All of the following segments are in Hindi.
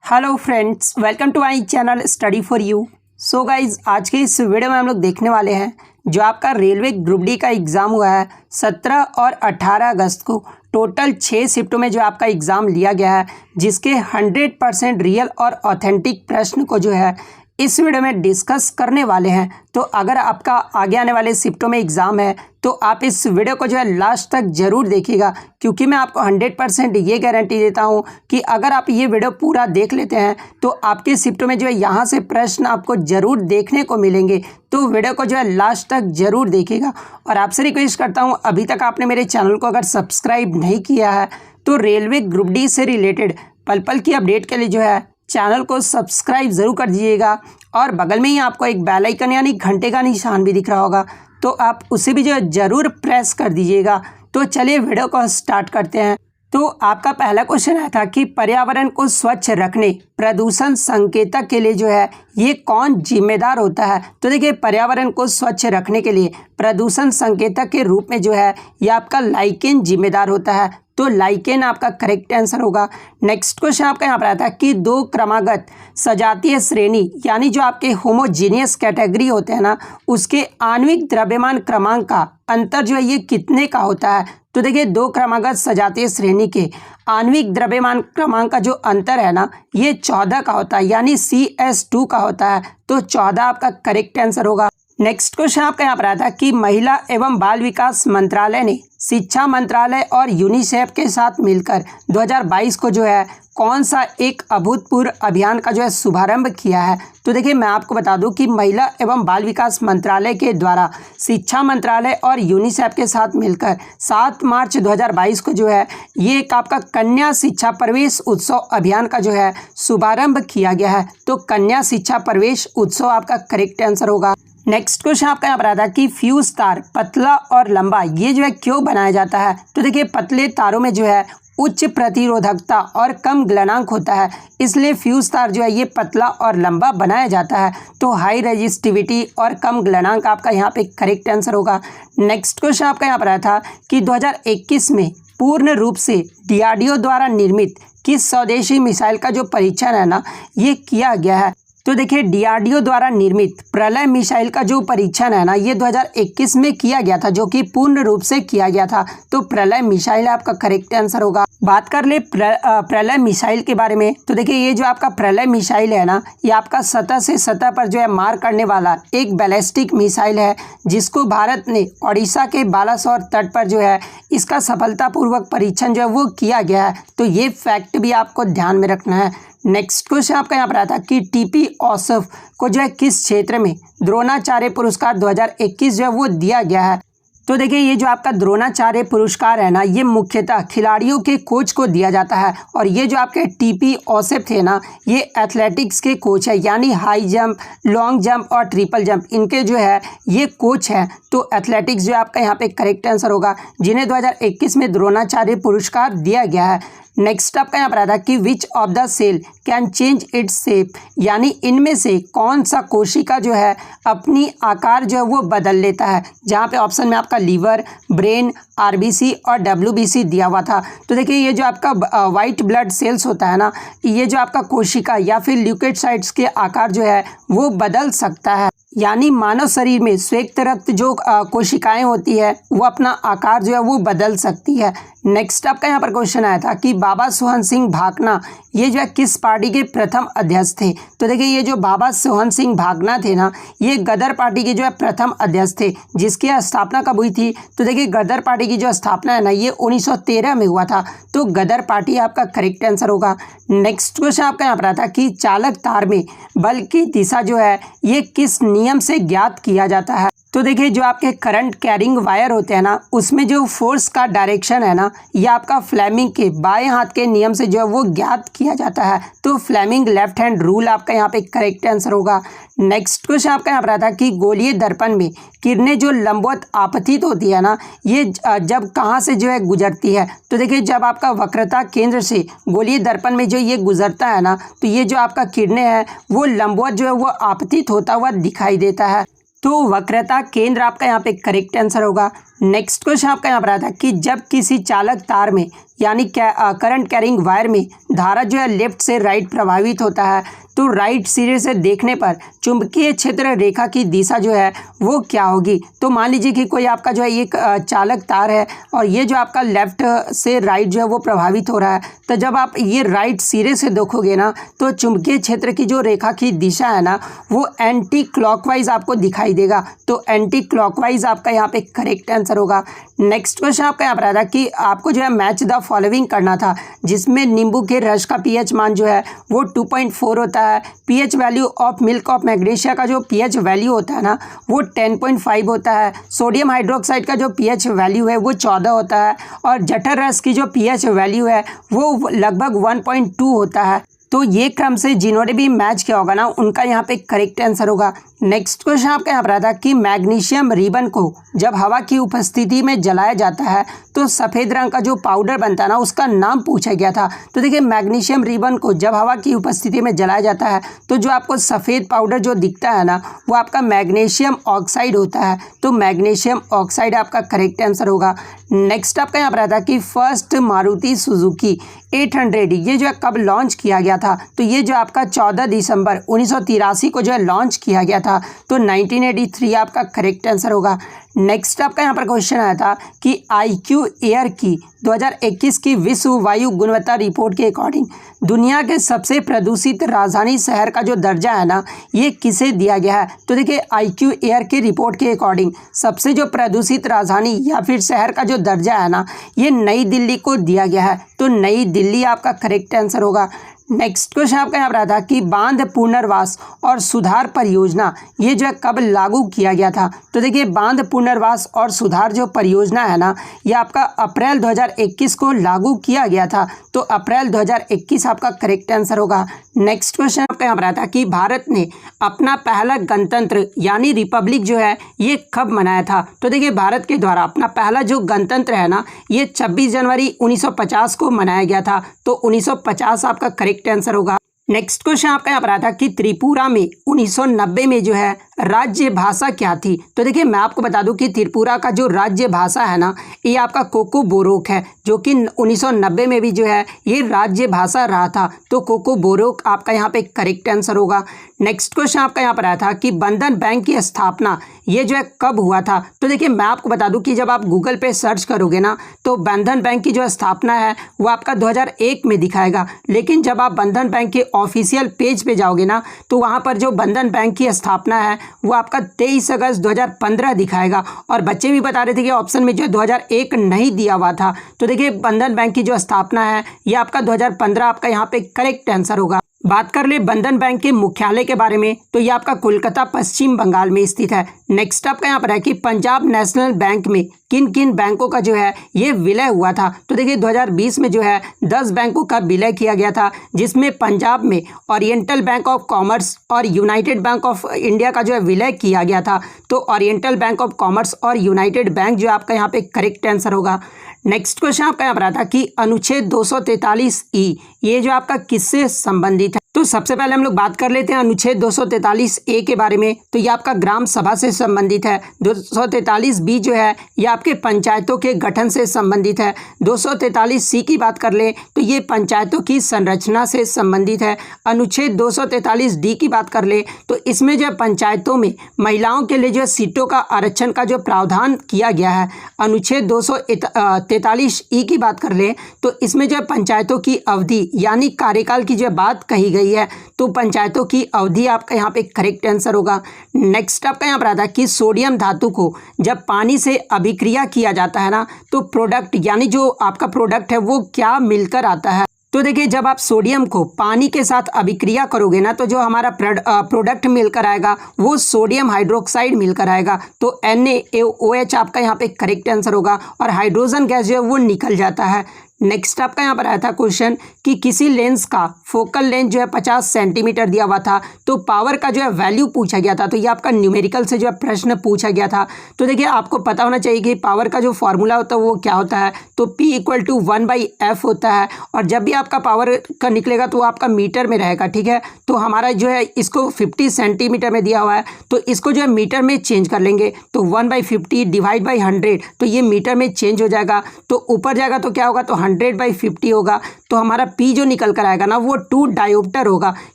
Hello friends, welcome to my channel study for you. So guys, आज के इस वीडियो में हम लोग देखने वाले हैं जो आपका रेलवे ग्रुप डी का एग्ज़ाम हुआ है 17 और 18 अगस्त को। टोटल 6 शिफ्टों में जो आपका एग्ज़ाम लिया गया है, जिसके 100% रियल और ऑथेंटिक प्रश्न को जो है इस वीडियो में डिस्कस करने वाले हैं। तो अगर आपका आगे आने वाले शिफ्टों में एग्ज़ाम है तो आप इस वीडियो को जो है लास्ट तक ज़रूर देखिएगा, क्योंकि मैं आपको 100% ये गारंटी देता हूँ कि अगर आप ये वीडियो पूरा देख लेते हैं तो आपके शिफ्टों में जो है यहाँ से प्रश्न आपको ज़रूर देखने को मिलेंगे। तो वीडियो को जो है लास्ट तक ज़रूर देखिएगा। और आपसे रिक्वेस्ट करता हूँ, अभी तक आपने मेरे चैनल को अगर सब्सक्राइब नहीं किया है तो रेलवे ग्रुप डी से रिलेटेड पल पल की अपडेट के लिए जो है चैनल को सब्सक्राइब ज़रूर कर दीजिएगा। और बगल में ही आपको एक बेल आइकन यानी घंटे का निशान भी दिख रहा होगा, तो आप उसे भी जो है ज़रूर प्रेस कर दीजिएगा। तो चलिए वीडियो को स्टार्ट करते हैं। तो आपका पहला क्वेश्चन आया था कि पर्यावरण को स्वच्छ रखने प्रदूषण संकेतक के लिए जो है ये कौन जिम्मेदार होता है। तो देखिए, पर्यावरण को स्वच्छ रखने के लिए प्रदूषण संकेतक के रूप में जो है ये आपका लाइकेन जिम्मेदार होता है। तो लाइकेन आपका करेक्ट आंसर होगा। नेक्स्ट क्वेश्चन आपका यहाँ पर आता है कि दो क्रमागत सजातीय श्रेणी यानी जो आपके होमोजीनियस कैटेगरी होते हैं ना, उसके आणविक द्रव्यमान क्रमांक का अंतर जो है ये कितने का होता है। तो देखिए, दो क्रमागत सजातीय श्रेणी के आणविक द्रव्यमान क्रमांक का जो अंतर है ना, ये 14 का होता है, यानी CS2 का होता है। तो 14 आपका करेक्ट आंसर होगा। नेक्स्ट क्वेश्चन आपका यहाँ पर आता है कि महिला एवं बाल विकास मंत्रालय ने शिक्षा मंत्रालय और यूनिसेफ के साथ मिलकर 2022 को जो है कौन सा एक अभूतपूर्व अभियान का जो है शुभारंभ किया है। तो देखिए, मैं आपको बता दूं कि महिला एवं बाल विकास मंत्रालय के द्वारा शिक्षा मंत्रालय और यूनिसेफ के साथ मिलकर 7 मार्च 2022 को जो है ये एक आपका कन्या शिक्षा प्रवेश उत्सव अभियान का जो है शुभारंभ किया गया है। तो कन्या शिक्षा प्रवेश उत्सव आपका करेक्ट आंसर होगा। नेक्स्ट क्वेश्चन आपका यहाँ पर आता है कि फ्यूज तार पतला और लंबा ये जो है क्यों बनाया जाता है। तो देखिए, पतले तारों में जो है उच्च प्रतिरोधकता और कम गलनांक होता है, इसलिए फ्यूज तार जो है ये पतला और लंबा बनाया जाता है। तो हाई रेजिस्टिविटी और कम गलनांक आपका यहाँ पे करेक्ट आंसर होगा। नेक्स्ट क्वेश्चन आपका यहाँ पर आया था कि 2021 में पूर्ण रूप से DRDO द्वारा निर्मित किस स्वदेशी मिसाइल का जो परीक्षण है ना ये किया गया है। तो देखिए, DRDO द्वारा निर्मित प्रलय मिसाइल का जो परीक्षण है ना ये 2021 में किया गया था, जो कि पूर्ण रूप से किया गया था। तो प्रलय मिसाइल आपका करेक्ट आंसर होगा। बात कर ले प्रलय मिसाइल के बारे में। तो देखिए, ये जो आपका प्रलय मिसाइल है ना, ये आपका सतह से सतह पर जो है मार करने वाला एक बैलिस्टिक मिसाइल है, जिसको भारत ने ओडिशा के बालासोर तट पर जो है इसका सफलतापूर्वक परीक्षण जो है वो किया गया है। तो ये फैक्ट भी आपको ध्यान में रखना है। नेक्स्ट क्वेश्चन आपका यहाँ पर आता है कि TP औसफ को जो है किस क्षेत्र में द्रोणाचार्य पुरस्कार 2021 जो है वो दिया गया है। तो देखिए, ये जो आपका द्रोणाचार्य पुरस्कार है ना, ये मुख्यतः खिलाड़ियों के कोच को दिया जाता है। और ये जो आपके TP औसफ थे ना, ये एथलेटिक्स के कोच है, यानी हाई जंप, लॉन्ग जंप और ट्रिपल जंप इनके जो है ये कोच है। तो एथलेटिक्स जो आपका यहाँ पे करेक्ट आंसर होगा, जिन्हें 2021 में द्रोणाचार्य पुरस्कार दिया गया है। नेक्स्ट आपका यहाँ पर आता है कि which of the cell can change its shape, यानी इनमें से कौन सा कोशिका जो है अपनी आकार जो है वो बदल लेता है। जहाँ पे ऑप्शन में आपका लीवर, ब्रेन, RBC और WBC दिया हुआ था। तो देखिए, ये जो आपका वाइट ब्लड सेल्स होता है ना, ये जो आपका कोशिका या फिर ल्यूकोसाइट्स के आकार जो है वो बदल सकता है, यानी मानव शरीर में श्वेत रक्त जो कोशिकाएं होती है वो अपना आकार जो है वो बदल सकती है। नेक्स्ट आपका यहाँ पर क्वेश्चन आया था कि बाबा सोहन सिंह भाकना ये जो है किस पार्टी के प्रथम अध्यक्ष थे। तो देखिए, ये जो बाबा सोहन सिंह भाकना थे ना, ये गदर पार्टी के जो है प्रथम अध्यक्ष थे, जिसकी स्थापना कब हुई थी। तो देखिए, गदर पार्टी की जो स्थापना है ना ये 1913 में हुआ था। तो गदर पार्टी आपका करेक्ट आंसर होगा। नेक्स्ट क्वेश्चन आपका यहाँ पर आता है कि चालक तार में बल की दिशा जो है ये किस नियम से ज्ञात किया जाता है। तो देखिए, जो आपके करंट कैरिंग वायर होते हैं ना, उसमें जो फोर्स का डायरेक्शन है ना, ये आपका फ्लेमिंग के बाएं हाथ के नियम से जो है वो ज्ञात किया जाता है। तो फ्लेमिंग लेफ्ट हैंड रूल आपका यहाँ पे करेक्ट आंसर होगा। नेक्स्ट क्वेश्चन आपका यहाँ पर आता है कि गोलीय दर्पण में किरणें जो लंबवत आपतित होती है ना, ये जब कहाँ से जो है गुजरती है। तो देखिए, जब आपका वक्रता केंद्र से गोलीय दर्पण में जो ये गुजरता है ना, तो ये जो आपका किरणें हैं वो लंबवत जो है वो आपतित होता हुआ दिखाई देता है। तो वक्रता केंद्र आपका यहाँ पे करेक्ट आंसर होगा। नेक्स्ट क्वेश्चन आपका यहाँ पर आता है कि जब किसी चालक तार में यानी करंट कैरिंग वायर में धारा जो है लेफ्ट से राइट प्रभावित होता है तो राइट सिरे से देखने पर चुंबकीय क्षेत्र रेखा की दिशा जो है वो क्या होगी। तो मान लीजिए कि कोई आपका जो है एक चालक तार है और ये जो आपका लेफ्ट से राइट जो है वो प्रभावित हो रहा है, तो जब आप ये राइट सिरे से देखोगे ना तो चुंबकीय क्षेत्र की जो रेखा की दिशा है ना वो एंटी क्लॉकवाइज आपको दिखाई देगा। तो एंटी क्लॉकवाइज आपका यहाँ पे करेक्ट आंसर होगा। नेक्स्ट क्वेश्चन आपका यहाँ पर आता है कि आपको जो है मैच द फॉलोइंग करना था, जिसमें नींबू के रस का पीएच मान जो है वो 2.4 होता है। PH value of milk of magnesia का जो पीएच वैल्यू होता है ना वो 10.5 होता है। सोडियम हाइड्रोक्साइड का जो पीएच वैल्यू है वो 14 होता है और जठर रस की जो पीएच वैल्यू है वो लगभग 1.2 होता है। तो ये क्रम से जिन्होंने भी मैच किया होगा ना उनका यहाँ पे करेक्ट आंसर होगा। नेक्स्ट क्वेश्चन आपका यहाँ पर आता है कि मैग्नीशियम रिबन को जब हवा की उपस्थिति में जलाया जाता है तो सफ़ेद रंग का जो पाउडर बनता है ना उसका नाम पूछा गया था। तो देखिए मैग्नीशियम रिबन को जब हवा की उपस्थिति में जलाया जाता है तो जो आपको सफ़ेद पाउडर जो दिखता है ना वो आपका मैग्नीशियम ऑक्साइड होता है। तो मैग्नीशियम ऑक्साइड आपका करेक्ट आंसर होगा। नेक्स्ट आपका यहाँ पर आता है कि फर्स्ट मारुति सुजुकी 800 ये जो है कब लॉन्च किया गया था। तो ये जो आपका 14 दिसंबर 1983 को जो है लॉन्च किया गया था। तो 1983 आपका करेक्ट आंसर होगा। नेक्स्ट आपका यहाँ पर क्वेश्चन आया था कि IQ एयर की 2021 की विश्व वायु गुणवत्ता रिपोर्ट के अकॉर्डिंग दुनिया के सबसे प्रदूषित राजधानी शहर का जो दर्जा है ना ये किसे दिया गया है। तो देखिए IQ एयर की रिपोर्ट के अकॉर्डिंग सबसे जो प्रदूषित राजधानी या फिर शहर का जो दर्जा है ना ये नई दिल्ली को दिया गया है। तो नई दिल्ली आपका करेक्ट आंसर होगा। नेक्स्ट क्वेश्चन आपका यहाँ पर आता है कि बांध पुनर्वास और सुधार परियोजना ये जो है कब लागू किया गया था। तो देखिए बांध पुनर्वास और सुधार जो परियोजना है ना ये आपका अप्रैल 2021 को लागू किया गया था। तो अप्रैल 2021 आपका करेक्ट आंसर होगा। नेक्स्ट क्वेश्चन आपका यहाँ पर आता है कि भारत ने अपना पहला गणतंत्र यानी रिपब्लिक जो है ये कब मनाया था। तो देखिए भारत के द्वारा अपना पहला जो गणतंत्र है ना ये 26 जनवरी 1950 को मनाया गया था। तो 1950 आपका करेक्ट आंसर होगा। नेक्स्ट क्वेश्चन आपका यहाँ पर आता है कि त्रिपुरा में 1990 में जो है राज्य भाषा क्या थी। तो देखिए मैं आपको बता दूं कि त्रिपुरा का जो राज्य भाषा है ना ये आपका कोको बोरोक है, जो कि 1990 में भी जो है ये राज्य भाषा रहा था। तो कोको बोरोक आपका यहाँ पे करेक्ट आंसर होगा। नेक्स्ट क्वेश्चन आपका यहाँ पर आया था कि बंधन बैंक की स्थापना ये जो है कब हुआ था। तो देखिए मैं आपको बता दूं कि जब आप गूगल पे सर्च करोगे ना तो बंधन बैंक की जो स्थापना है वो आपका 2001 में दिखाएगा, लेकिन जब आप बंधन बैंक के ऑफिशियल पेज पे जाओगे ना तो वहाँ पर जो बंधन बैंक की स्थापना है वो आपका 23 अगस्त 2015 दिखाएगा। और बच्चे भी बता रहे थे कि ऑप्शन में जो 2001 नहीं दिया हुआ था। तो देखिए बंधन बैंक की जो स्थापना है ये आपका 2015 आपका यहाँ पे करेक्ट आंसर होगा। बात कर ले बंधन बैंक के मुख्यालय के बारे में तो ये आपका कोलकाता पश्चिम बंगाल में स्थित है। नेक्स्ट आपका यहाँ पर है कि पंजाब नेशनल बैंक में किन किन बैंकों का जो है ये विलय हुआ था। तो देखिए 2020 में जो है 10 बैंकों का विलय किया गया था, जिसमें पंजाब में ओरिएंटल बैंक ऑफ कॉमर्स और यूनाइटेड बैंक ऑफ इंडिया का जो है विलय किया गया था। तो ओरिएंटल बैंक ऑफ कॉमर्स और यूनाइटेड बैंक जो आपका यहाँ पे करेक्ट आंसर होगा। नेक्स्ट क्वेश्चन आपका यहाँ पर आता कि अनुच्छेद 243E ये जो आपका किससे संबंधित है। तो सबसे पहले हम लोग बात कर लेते हैं अनुच्छेद 243A के बारे में। तो ये आपका ग्राम सभा से संबंधित है। 243B जो है ये आपके पंचायतों के गठन से संबंधित है। 243C की बात कर ले तो ये पंचायतों की संरचना से संबंधित है। अनुच्छेद 243D की बात कर ले तो इसमें जो है पंचायतों में महिलाओं के लिए जो है सीटों का आरक्षण का जो प्रावधान किया गया है। अनुच्छेद 243E की बात कर ले तो इसमें जो है पंचायतों की अवधि यानी कार्यकाल की जो बात कही गई है। तो पंचायतों की अवधि आपका यहाँ पे करेक्ट आंसर होगा। नेक्स्ट आपका यहाँ पर आता है कि सोडियम धातु को जब पानी से अभिक्रिया किया जाता है ना तो प्रोडक्ट यानी जो आपका प्रोडक्ट है वो क्या मिलकर आता है। तो देखिए जब आप सोडियम को पानी के साथ अभिक्रिया करोगे ना तो जो हमारा प्रोडक्ट मिलकर आएगा वो सोडियम हाइड्रोक्साइड मिलकर आएगा। तो NaOH आपका यहाँ पे करेक्ट आंसर होगा और हाइड्रोजन गैस जो है वो निकल जाता है। नेक्स्ट आपका यहाँ पर आया था क्वेश्चन कि किसी लेंस का फोकल लेंथ जो है 50 सेंटीमीटर दिया हुआ था, तो पावर का जो है वैल्यू पूछा गया था। तो ये आपका न्यूमेरिकल से जो है प्रश्न पूछा गया था। तो देखिए आपको पता होना चाहिए कि पावर का जो फॉर्मूला होता है वो क्या होता है, तो P = 1/f होता है। और जब भी आपका पावर का निकलेगा तो वो आपका मीटर में रहेगा, ठीक है। तो हमारा जो है इसको 50 सेंटीमीटर में दिया हुआ है, तो इसको जो है मीटर में चेंज कर लेंगे। तो 1/50 डिवाइड बाई 100, तो ये मीटर में चेंज हो जाएगा। तो ऊपर जाएगा तो क्या होगा, तो 100/50 होगा। तो हमारा P जो निकल कर आएगा ना वो 2 डायोप्टर होगा,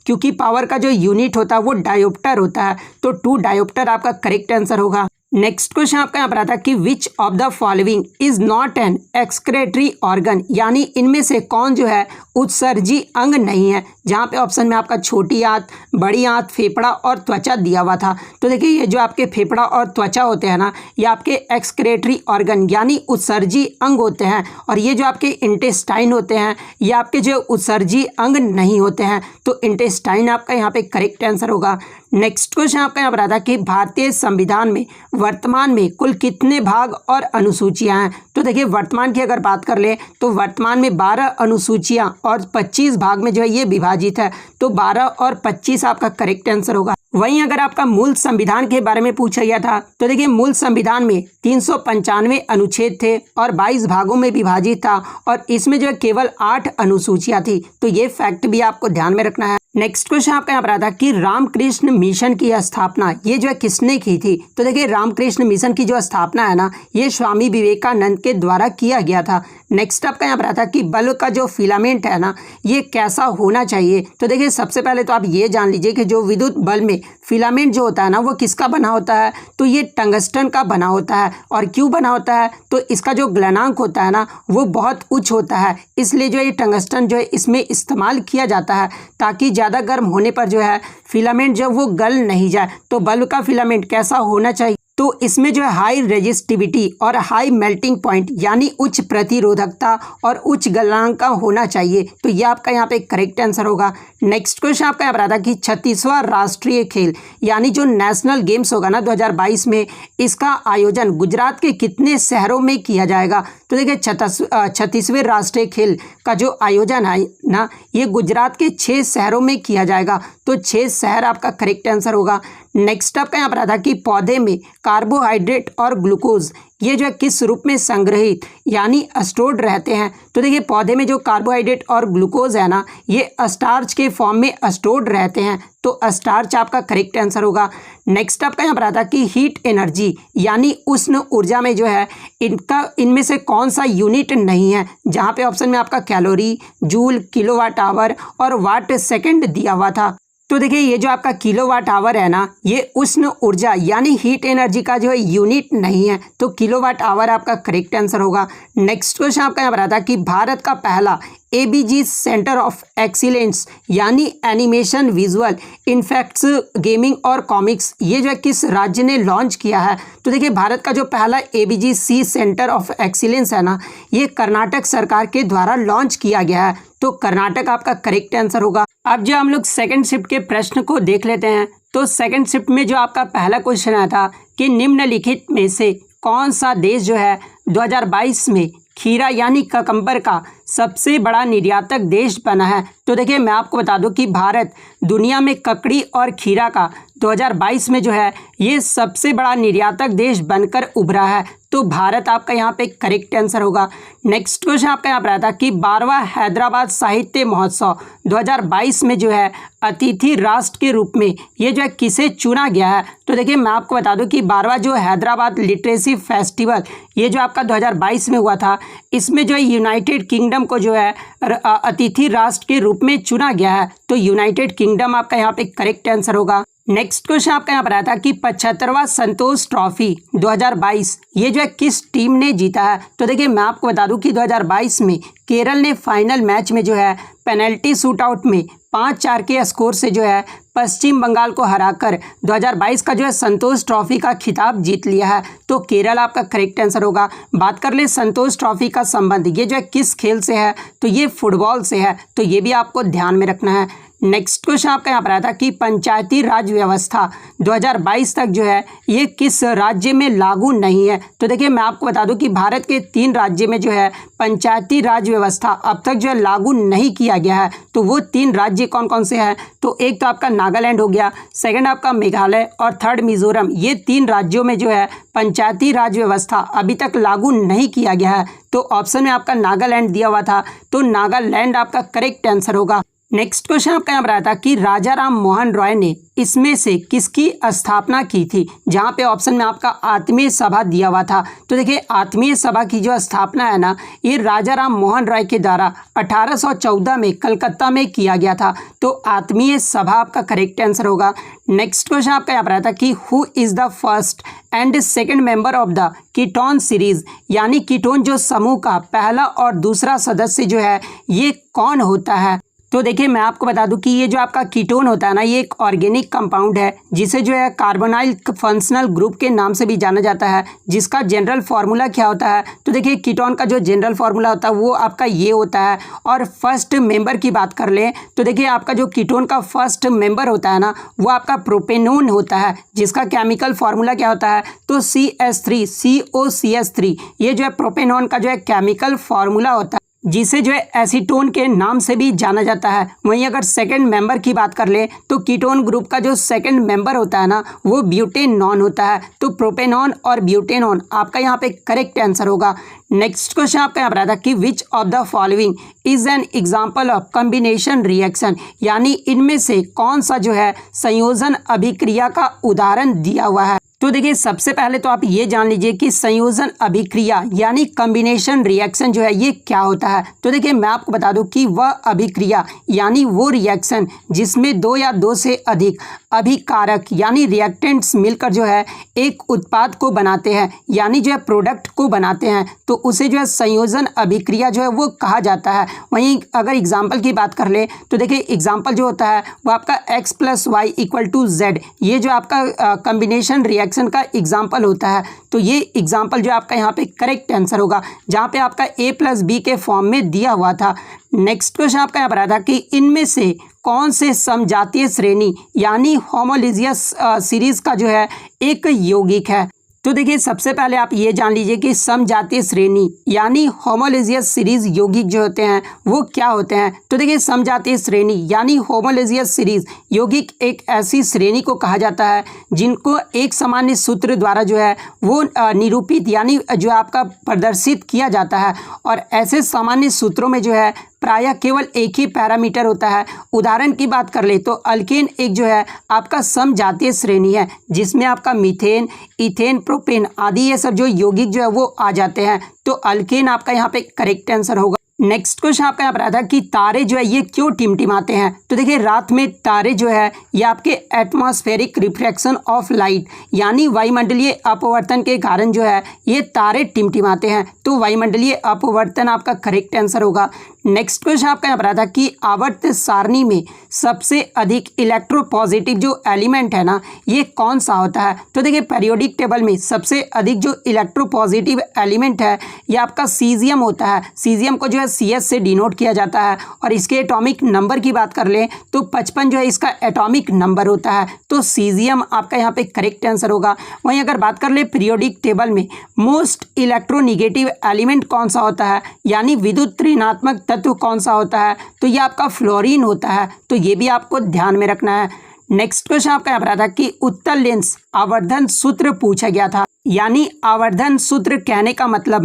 क्योंकि पावर का जो यूनिट होता है वो डायोप्टर होता है। तो 2 डायोप्टर आपका करेक्ट आंसर होगा। नेक्स्ट क्वेश्चन आपका यहाँ पर आता है कि which of the following is not an excretory organ, यानी इनमें से कौन जो है उत्सर्जी अंग नहीं है। जहाँ पे ऑप्शन में आपका छोटी आंत, बड़ी आंत, फेफड़ा और त्वचा दिया हुआ था। तो देखिए ये जो आपके फेफड़ा और त्वचा होते हैं ना, ये आपके एक्सक्रेटरी ऑर्गन यानी उत्सर्जी अंग होते हैं। और ये जो आपके इंटेस्टाइन होते हैं ये आपके जो उत्सर्जी अंग नहीं होते हैं। तो इंटेस्टाइन आपका यहाँ पे करेक्ट आंसर होगा। नेक्स्ट क्वेश्चन आपका यहाँ पर आता है कि भारतीय संविधान में वर्तमान में कुल कितने भाग और अनुसूचियां हैं। तो देखिए वर्तमान की अगर बात कर ले तो वर्तमान में 12 अनुसूचियां और 25 भाग में जो है ये विभाजित है। तो 12 और 25 आपका करेक्ट आंसर होगा। वहीं अगर आपका मूल संविधान के बारे में पूछा गया था तो देखिए मूल संविधान में 395 अनुच्छेद थे और 22 भागों में विभाजित था, और इसमें जो है केवल 8 अनुसूचियां थी। तो ये फैक्ट भी आपको ध्यान में रखना है। नेक्स्ट क्वेश्चन आपका यहाँ पर आता है कि रामकृष्ण मिशन की स्थापना ये जो है किसने की थी। तो देखिए रामकृष्ण मिशन की जो स्थापना है ना ये स्वामी विवेकानंद के द्वारा किया गया था। नेक्स्ट आपका यहाँ पर आता है कि बल्ब का जो फिलामेंट है ना ये कैसा होना चाहिए। तो देखिए सबसे पहले तो आप ये जान लीजिए कि जो विद्युत बल्ब में फिलामेंट जो होता है ना वो किसका बना होता है, तो ये टंगस्टन का बना होता है। और क्यों बना होता है, तो इसका जो गलनांक होता है ना वो बहुत उच्च होता है, इसलिए जो ये टंगस्टन जो है इसमें इस्तेमाल किया जाता है ताकि ज़्यादा गर्म होने पर जो है फिलामेंट जो वो गल नहीं जाए। तो बल्ब का फिलामेंट कैसा होना चाहिए, तो इसमें जो है हाई रेजिस्टिविटी और हाई मेल्टिंग पॉइंट यानी उच्च प्रतिरोधकता और उच्च गलनांक का होना चाहिए। तो ये आपका यहाँ पे करेक्ट आंसर होगा। नेक्स्ट क्वेश्चन आपका यहाँ पर आता है कि 36वां राष्ट्रीय खेल यानी जो नेशनल गेम्स होगा ना 2022 में, इसका आयोजन गुजरात के कितने शहरों में किया जाएगा। तो देखिए 36वें राष्ट्रीय खेल का जो आयोजन है ना ये गुजरात के 6 शहरों में किया जाएगा। तो 6 शहर आपका करेक्ट आंसर होगा। नेक्स्ट आपका यहाँ पर आता है कि पौधे में कार्बोहाइड्रेट और ग्लूकोज ये जो है किस रूप में संग्रहित यानी स्टोर्ड रहते हैं। तो देखिए पौधे में जो कार्बोहाइड्रेट और ग्लूकोज है ना ये स्टार्च के फॉर्म में स्टोर्ड रहते हैं। तो स्टार्च आपका करेक्ट आंसर होगा। नेक्स्ट आपका यहाँ पर आता है कि हीट एनर्जी यानी उष्ण ऊर्जा में जो है इनमें से कौन सा यूनिट नहीं है। जहाँ पे ऑप्शन में आपका कैलोरी, जूल, किलोवाट आवर और वाट सेकंड दिया हुआ था। तो देखिए ये जो आपका किलोवाट आवर है ना ये उष्ण ऊर्जा यानी हीट एनर्जी का जो है यूनिट नहीं है। तो किलोवाट आवर आपका करेक्ट आंसर होगा। नेक्स्ट क्वेश्चन आपका यहाँ पर आता है कि भारत का पहला ABG सेंटर ऑफ एक्सीलेंस यानी एनिमेशन, विजुअल इफेक्ट्स, गेमिंग और कॉमिक्स ये जो है किस राज्य ने लॉन्च किया है। तो देखिए भारत का जो पहला ABG सेंटर ऑफ एक्सीलेंस है ना ये कर्नाटक सरकार के द्वारा लॉन्च किया गया है। तो कर्नाटक आपका करेक्ट आंसर होगा। अब जो हम लोग सेकंड शिफ्ट के प्रश्न को देख लेते हैं तो सेकंड शिफ्ट में जो आपका पहला क्वेश्चन आया था कि निम्नलिखित में से कौन सा देश जो है 2022 में खीरा यानी ककम्बर का सबसे बड़ा निर्यातक देश बना है। तो देखिए मैं आपको बता दूं कि भारत दुनिया में ककड़ी और खीरा का 2022 में जो है ये सबसे बड़ा निर्यातक देश बनकर उभरा है। तो भारत आपका यहाँ पे करेक्ट आंसर होगा। नेक्स्ट क्वेश्चन आपका यहाँ पर आता है कि 12वां हैदराबाद साहित्य महोत्सव 2022 में जो है अतिथि राष्ट्र के रूप में ये जो है किसे चुना गया है। तो देखिए मैं आपको बता दूं कि 12वां जो हैदराबाद लिटरेसी फेस्टिवल ये जो आपका 2022 में हुआ था इसमें जो है यूनाइटेड किंगडम को जो है अतिथि राष्ट्र के रूप में चुना गया है। तो यूनाइटेड किंगडम आपका यहाँ पे करेक्ट आंसर होगा। नेक्स्ट क्वेश्चन आपका यहाँ पर आया था कि 75वां संतोष ट्रॉफी 2022 ये जो है किस टीम ने जीता है। तो देखिए मैं आपको बता दूं कि 2022 में केरल ने फाइनल मैच में जो है पेनल्टी शूटआउट में 5-4 के स्कोर से जो है पश्चिम बंगाल को हराकर 2022 का जो है संतोष ट्रॉफी का खिताब जीत लिया है। तो केरल आपका करेक्ट आंसर होगा। बात कर ले संतोष ट्रॉफी का संबंध ये जो है किस खेल से है, तो ये फुटबॉल से है। तो ये भी आपको ध्यान में रखना है। नेक्स्ट क्वेश्चन आपका यहाँ पर आया था कि पंचायती राज व्यवस्था 2022 तक जो है ये किस राज्य में लागू नहीं है। तो देखिए मैं आपको बता दूं कि भारत के 3 राज्य में जो है पंचायती राज व्यवस्था अब तक जो है लागू नहीं किया गया है। तो वो 3 राज्य कौन कौन से हैं? तो एक तो आपका नागालैंड हो गया, सेकंड आपका मेघालय और थर्ड मिजोरम। ये 3 राज्यों में जो है पंचायती राज व्यवस्था अभी तक लागू नहीं किया गया है। तो ऑप्शन में आपका नागालैंड दिया हुआ था, तो नागालैंड आपका करेक्ट आंसर होगा। नेक्स्ट क्वेश्चन आपका यहाँ पर आया था कि राजा राम मोहन रॉय ने इसमें से किसकी स्थापना की थी, जहाँ पे ऑप्शन में आपका आत्मीय सभा दिया हुआ था। तो देखिए आत्मीय सभा की जो स्थापना है ना, ये राजा राम मोहन रॉय के द्वारा 1814 में कलकत्ता में किया गया था। तो आत्मीय सभा आपका करेक्ट आंसर होगा। नेक्स्ट क्वेश्चन आपका यहाँ पर आया था कि who is the first and second member of the ketone series, यानी कीटोन जो समूह का पहला और दूसरा सदस्य जो है ये कौन होता है। तो देखिए मैं आपको बता दूं कि ये जो आपका कीटोन होता है ना, ये एक ऑर्गेनिक कंपाउंड है जिसे जो है कार्बोनाइल फंक्शनल ग्रुप के नाम से भी जाना जाता है, जिसका जनरल फार्मूला क्या होता है। तो देखिए कीटोन का जो जनरल फार्मूला होता है वो आपका ये होता है। और फर्स्ट मेंबर की बात कर लें तो देखिए आपका जो कीटोन का फर्स्ट मेंबर होता है ना, वो आपका प्रोपेनोन होता है, जिसका केमिकल फार्मूला क्या होता है। तो CH3 COCH3 ये जो है प्रोपेनोन का जो है केमिकल फार्मूला होता है, जिसे जो है एसीटोन के नाम से भी जाना जाता है। वहीं अगर सेकंड मेंबर की बात कर ले तो कीटोन ग्रुप का जो सेकंड मेंबर होता है ना, वो ब्यूटेनॉन होता है। तो प्रोपेनॉन और ब्यूटेनॉन आपका यहाँ पे करेक्ट आंसर होगा। नेक्स्ट क्वेश्चन आपका यहाँ पर आता है कि which of the following is an example of combination reaction, यानी इनमें से कौन सा जो है संयोजन अभिक्रिया का उदाहरण दिया हुआ है। तो देखिए सबसे पहले तो आप ये जान लीजिए कि संयोजन अभिक्रिया यानी कॉम्बिनेशन रिएक्शन जो है ये क्या होता है। तो देखिए मैं आपको बता दूं कि वह अभिक्रिया यानी वो रिएक्शन जिसमें 2 या 2 से अधिक अभिकारक यानी रिएक्टेंट्स मिलकर जो है एक उत्पाद को बनाते हैं, यानी जो है प्रोडक्ट को बनाते हैं, तो उसे जो है संयोजन अभिक्रिया जो है वो कहा जाता है। वहीं अगर एग्जाम्पल की बात कर ले तो देखिए एग्जाम्पल जो होता है वो आपका x + y = z, ये जो आपका कॉम्बिनेशन रिएक्शन का एग्जाम्पल होता है। तो ये एग्जाम्पल जो आपका यहाँ पे करेक्ट आंसर होगा, जहाँ पे आपका a + b के फॉर्म में दिया हुआ था। नेक्स्ट क्वेश्चन आपका यहाँ पर आया था कि इनमें से कौन से समजातीय श्रेणी यानी होमोलिजियस सीरीज का जो है एक यौगिक है। तो देखिए सबसे पहले आप ये जान लीजिए कि समजातीय श्रेणी यानी होमोलिजियस सीरीज यौगिक जो होते हैं वो क्या होते हैं। तो देखिए समजातीय श्रेणी यानी होमोलिजियस सीरीज यौगिक एक ऐसी श्रेणी को कहा जाता है जिनको एक सामान्य सूत्र द्वारा जो है वो निरूपित यानी जो आपका प्रदर्शित किया जाता है। और ऐसे सामान्य सूत्रों में जो है प्रायः केवल एक ही पैरामीटर होता है। उदाहरण की बात कर ले तो अल्केन एक जो है आपका समजातीय श्रेणी है, जिसमें आपका मीथेन, इथेन, प्रोपेन आदि ये सब जो यौगिक जो है वो आ जाते हैं। तो अल्केन आपका यहाँ पे करेक्ट आंसर होगा। नेक्स्ट क्वेश्चन आपका यहाँ पर आता है कि तारे जो है ये क्यों टिमटिमाते हैं। तो देखिए रात में तारे जो है ये आपके एटमॉस्फेरिक रिफ्रैक्शन ऑफ लाइट यानी वायुमंडलीय अपवर्तन के कारण जो है ये तारे टिमटिमाते हैं। तो वायुमंडलीय अपवर्तन आपका करेक्ट आंसर होगा। नेक्स्ट क्वेश्चन आपका यहाँ पर आता है कि आवर्त सारणी में सबसे अधिक इलेक्ट्रोपॉजिटिव जो एलिमेंट है ना, ये कौन सा होता है। तो देखिए पीरियोडिक टेबल में सबसे अधिक जो इलेक्ट्रोपॉजिटिव एलिमेंट है ये आपका सीजियम होता है। सीजियम को जो है CS से डिनोट किया जाता है। और इसके एटॉमिक नंबर की बात कर लें तो 55 जो है इसका एटॉमिक नंबर होता है। तो सीजियम आपका यहाँ पे करेक्ट आंसर होगा। वहीं अगर बात कर ले पीरियोडिक टेबल में मोस्ट इलेक्ट्रोनिगेटिव एलिमेंट कौन सा होता है यानी विद्युत ऋणात्मक तत्व कौन सा होता है, तो ये आपका फ्लोरीन होता है। तो ये भी आपको ध्यान में रखना है। नेक्स्ट क्वेश्चन आपका यहाँ पर आता है कि उत्तल लेंस आवर्धन सूत्र पूछा गया था, यानी आवर्धन सूत्र कहने का मतलब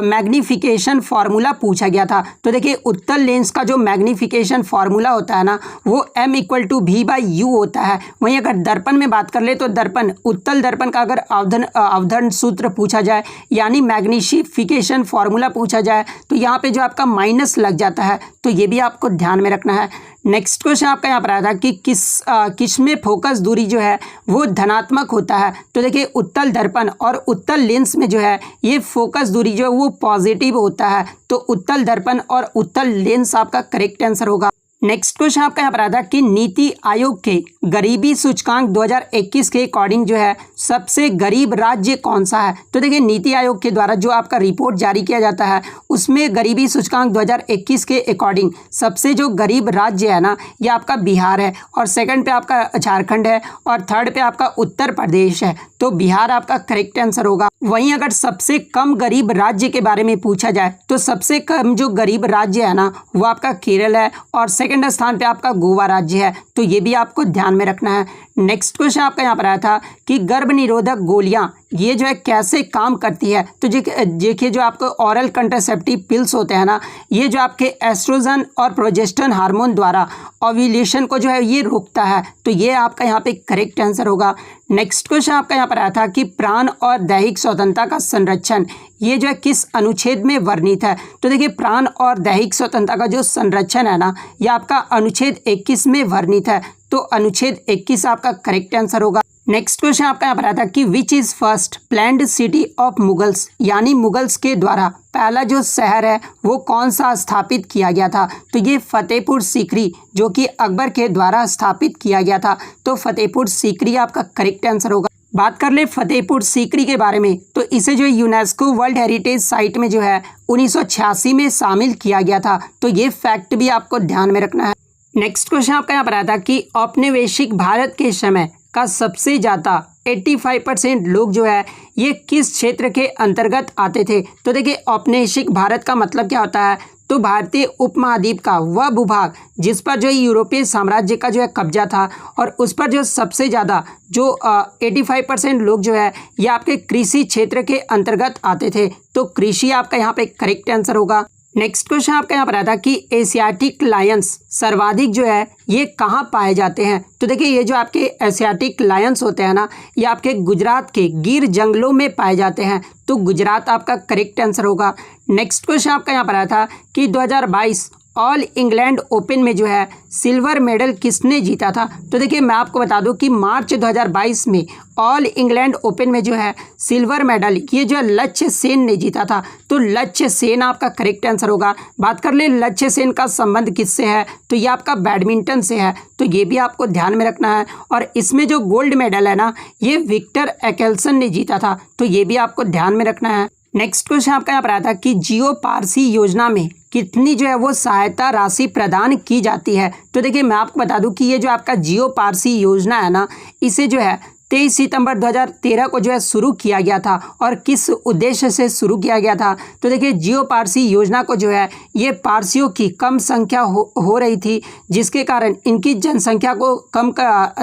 मैग्निफिकेशन फार्मूला पूछा गया था। तो देखिए उत्तल लेंस का जो मैग्निफिकेशन फार्मूला होता है ना, वो m = v/u होता है। वहीं अगर दर्पण में बात कर ले तो दर्पण उत्तल दर्पण का अगर अवधन सूत्र पूछा जाए यानी मैग्निफिकेशन फार्मूला पूछा जाए तो यहाँ पे जो आपका माइनस लग जाता है। तो ये भी आपको ध्यान में रखना है। नेक्स्ट क्वेश्चन आपका यहाँ पर आया था कि किस में फोकस दूरी जो है वो धनात्मक होता है। तो देखिए उत्तल दर्पण और उत्तल लेंस में जो है ये फोकस दूरी जो है वो पॉजिटिव होता है। तो उत्तल दर्पण और उत्तल लेंस आपका करेक्ट आंसर होगा। नेक्स्ट क्वेश्चन आपका यहाँ पर आता है कि नीति आयोग के गरीबी सूचकांक 2021 के अकॉर्डिंग जो है सबसे गरीब राज्य कौन सा है। तो देखिए नीति आयोग के द्वारा जो आपका रिपोर्ट जारी किया जाता है उसमें गरीबी सूचकांक 2021 के अकॉर्डिंग सबसे जो गरीब राज्य है ना ये आपका बिहार है, और सेकंड पे आपका झारखंड है, और थर्ड पे आपका उत्तर प्रदेश है। तो बिहार आपका करेक्ट आंसर होगा। वहीं अगर सबसे कम गरीब राज्य के बारे में पूछा जाए तो सबसे कम जो गरीब राज्य है ना वो आपका केरल है, और सेकंड स्थान पे आपका गोवा राज्य है। तो ये भी आपको ध्यान में रखना है। नेक्स्ट क्वेश्चन आपका यहाँ पर आया था कि गर्भ निरोधक गोलियां ये जो है कैसे काम करती है। तो देखिए जो आपको ऑरल कंट्रासेप्टिव पिल्स होते हैं ना ये जो आपके एस्ट्रोजन और प्रोजेस्टेरोन हार्मोन द्वारा ओव्यूलेशन को जो है ये रोकता है। तो ये आपका यहाँ पे करेक्ट आंसर होगा। नेक्स्ट क्वेश्चन आपका यहाँ पर आया था कि प्राण और दैहिक स्वतंत्रता का संरक्षण ये जो है किस अनुच्छेद में वर्णित है। तो देखिए प्राण और दैहिक स्वतंत्रता का जो संरक्षण है ना ये आपका अनुच्छेद 21 में वर्णित है। तो अनुच्छेद 21 आपका करेक्ट आंसर होगा। नेक्स्ट क्वेश्चन आपका यहाँ पर आता है कि which is first planned city of Mughals, यानी मुगल्स के द्वारा पहला जो शहर है वो कौन सा स्थापित किया गया था। तो ये फतेहपुर सीकरी जो कि अकबर के द्वारा स्थापित किया गया था। तो फतेहपुर सीकरी आपका करेक्ट आंसर होगा। बात कर ले फतेहपुर सीकरी के बारे में तो इसे जो यूनेस्को वर्ल्ड हेरिटेज साइट में जो है 1986 में शामिल किया गया था। तो ये फैक्ट भी आपको ध्यान में रखना है। नेक्स्ट क्वेश्चन आपका यहाँ पर आता है कि औपनिवेशिक भारत के समय का सबसे ज़्यादा 85% लोग जो है ये किस क्षेत्र के अंतर्गत आते थे। तो देखिए औपनिवेशिक भारत का मतलब क्या होता है। तो भारतीय उपमहाद्वीप का वह भूभाग जिस पर जो यूरोपीय साम्राज्य का जो है कब्जा था, और उस पर जो सबसे ज़्यादा जो 85% लोग जो है ये आपके कृषि क्षेत्र के अंतर्गत आते थे। तो कृषि आपका यहाँ पे करेक्ट आंसर होगा। नेक्स्ट क्वेश्चन आपका यहाँ पर आता है कि एशियाटिक लायंस सर्वाधिक जो है ये कहाँ पाए जाते हैं। तो देखिए ये जो आपके एशियाटिक लायंस होते हैं ना ये आपके गुजरात के गिर जंगलों में पाए जाते हैं। तो गुजरात आपका करेक्ट आंसर होगा। नेक्स्ट क्वेश्चन आपका यहाँ पर आया था कि 2022 ऑल इंग्लैंड ओपन में जो है सिल्वर मेडल किसने जीता था। तो देखिए मैं आपको बता दूं कि मार्च 2022 में ऑल इंग्लैंड ओपन में जो है सिल्वर मेडल ये जो है लक्ष्य सेन ने जीता था। तो लक्ष्य सेन आपका करेक्ट आंसर होगा। बात कर ले लक्ष्य सेन का संबंध किससे है। तो ये आपका बैडमिंटन से है। तो ये भी आपको ध्यान में रखना है। और इसमें जो गोल्ड मेडल है ना ये विक्टर एक्सेल्सन ने जीता था। तो ये भी आपको ध्यान में रखना है। नेक्स्ट क्वेश्चन आपका यहाँ पर आया था कि जियो पारसी योजना में कितनी जो है वो सहायता राशि प्रदान की जाती है। तो देखिए मैं आपको बता दूं कि ये जो आपका जियो पारसी योजना है ना इसे जो है 23 सितंबर 2013 को जो है शुरू किया गया था। और किस उद्देश्य से शुरू किया गया था। तो देखिए जियो पारसी योजना को जो है ये पारसियों की कम संख्या हो रही थी, जिसके कारण इनकी जनसंख्या को कम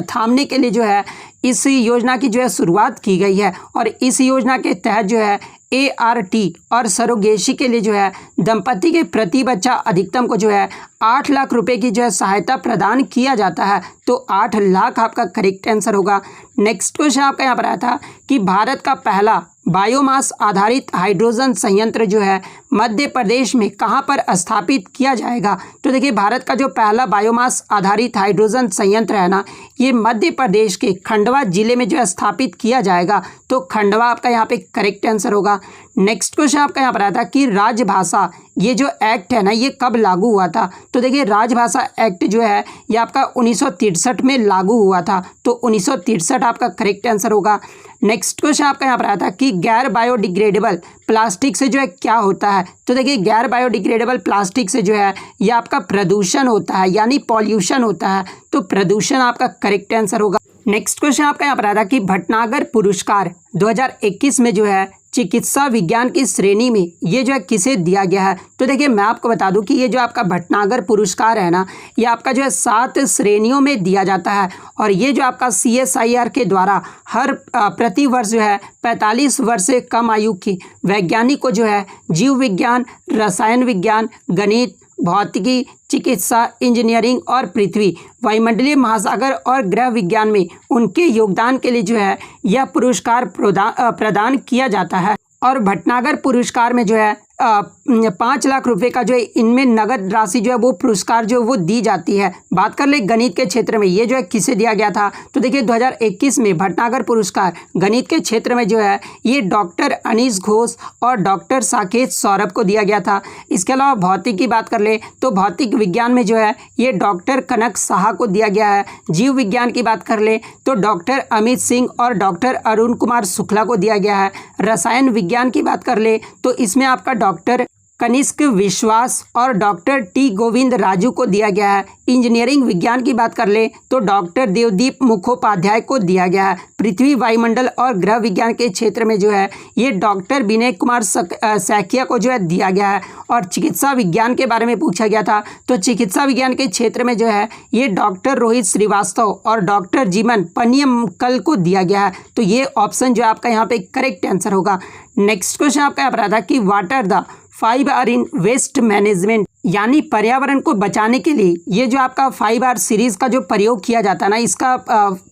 थामने के लिए जो है इस योजना की जो है शुरुआत की गई है। और इस योजना के तहत जो है ART और सरोगेसी के लिए जो है दंपति के प्रति बच्चा अधिकतम को जो है 8 लाख रुपए की जो है सहायता प्रदान किया जाता है। तो 8 लाख आपका करेक्ट आंसर होगा। नेक्स्ट क्वेश्चन आपका यहाँ पर आया था कि भारत का पहला बायोमास आधारित हाइड्रोजन संयंत्र जो है मध्य प्रदेश में कहाँ पर स्थापित किया जाएगा। तो देखिए भारत का जो पहला बायोमास आधारित हाइड्रोजन संयंत्र है ना ये मध्य प्रदेश के खंडवा जिले में जो है स्थापित किया जाएगा। तो खंडवा आपका यहाँ पे करेक्ट आंसर होगा। नेक्स्ट क्वेश्चन आपका यहाँ पर आया था कि राजभाषा ये जो एक्ट है ना ये कब लागू हुआ था। तो देखिए राजभाषा एक्ट जो है ये आपका 1963 में लागू हुआ था। तो 1963 आपका करेक्ट आंसर होगा। नेक्स्ट क्वेश्चन आपका यहाँ पर आया था कि गैर बायोडिग्रेडेबल प्लास्टिक से जो है क्या होता है। तो देखिए गैर बायोडिग्रेडेबल प्लास्टिक से जो है ये आपका प्रदूषण होता है, यानी पॉल्यूशन होता है। तो प्रदूषण आपका करेक्ट आंसर होगा। नेक्स्ट क्वेश्चन आपका यहाँ पर आया था कि भटनागर पुरस्कार 2021 में जो है चिकित्सा विज्ञान की श्रेणी में ये जो है किसे दिया गया है। तो देखिए मैं आपको बता दूं कि ये जो आपका भटनागर पुरस्कार है ना ये आपका जो है 7 श्रेणियों में दिया जाता है। और ये जो आपका CSIR के द्वारा हर प्रति वर्ष जो है 45 वर्ष से कम आयु के वैज्ञानिक को जो है जीव विज्ञान, रसायन विज्ञान, गणित, भौतिकी, चिकित्सा, इंजीनियरिंग और पृथ्वी, वायुमंडलीय, महासागर और ग्रह विज्ञान में उनके योगदान के लिए जो है यह पुरस्कार प्रदान किया जाता है। और भटनागर पुरस्कार में जो है 5 लाख रुपए का जो है इनमें नगद राशि जो है वो पुरस्कार जो है वो दी जाती है। बात कर ले गणित के क्षेत्र में ये जो है किसे दिया गया था, तो देखिए 2021 में भटनागर पुरस्कार गणित के क्षेत्र में जो है ये डॉक्टर अनीश घोष और डॉक्टर साकेत सौरभ को दिया गया था। इसके अलावा भौतिक की बात कर ले तो भौतिक विज्ञान में जो है ये डॉक्टर कनक साहा को दिया गया है। जीव विज्ञान की बात कर ले तो डॉक्टर अमित सिंह और डॉक्टर अरुण कुमार शुक्ला को दिया गया है। रसायन विज्ञान की बात कर ले तो इसमें आपका डॉक्टर कनिष्क विश्वास और डॉक्टर टी गोविंद राजू को दिया गया है। इंजीनियरिंग विज्ञान की बात कर ले तो डॉक्टर देवदीप मुखोपाध्याय को दिया गया है। पृथ्वी वायुमंडल और ग्रह विज्ञान के क्षेत्र में जो है ये डॉक्टर विनय कुमार सैकिया को जो है दिया गया है। और चिकित्सा विज्ञान के बारे में पूछा गया था तो चिकित्सा विज्ञान के क्षेत्र में जो है ये डॉक्टर रोहित श्रीवास्तव और डॉक्टर जीवन पनियमकल को दिया गया है। तो ये ऑप्शन जो आपका यहाँ पे करेक्ट आंसर होगा। नेक्स्ट क्वेश्चन आपका यहाँ पर आता है कि what are the 5R in waste management, यानी पर्यावरण को बचाने के लिए ये जो आपका 5R सीरीज का जो प्रयोग किया जाता है ना, इसका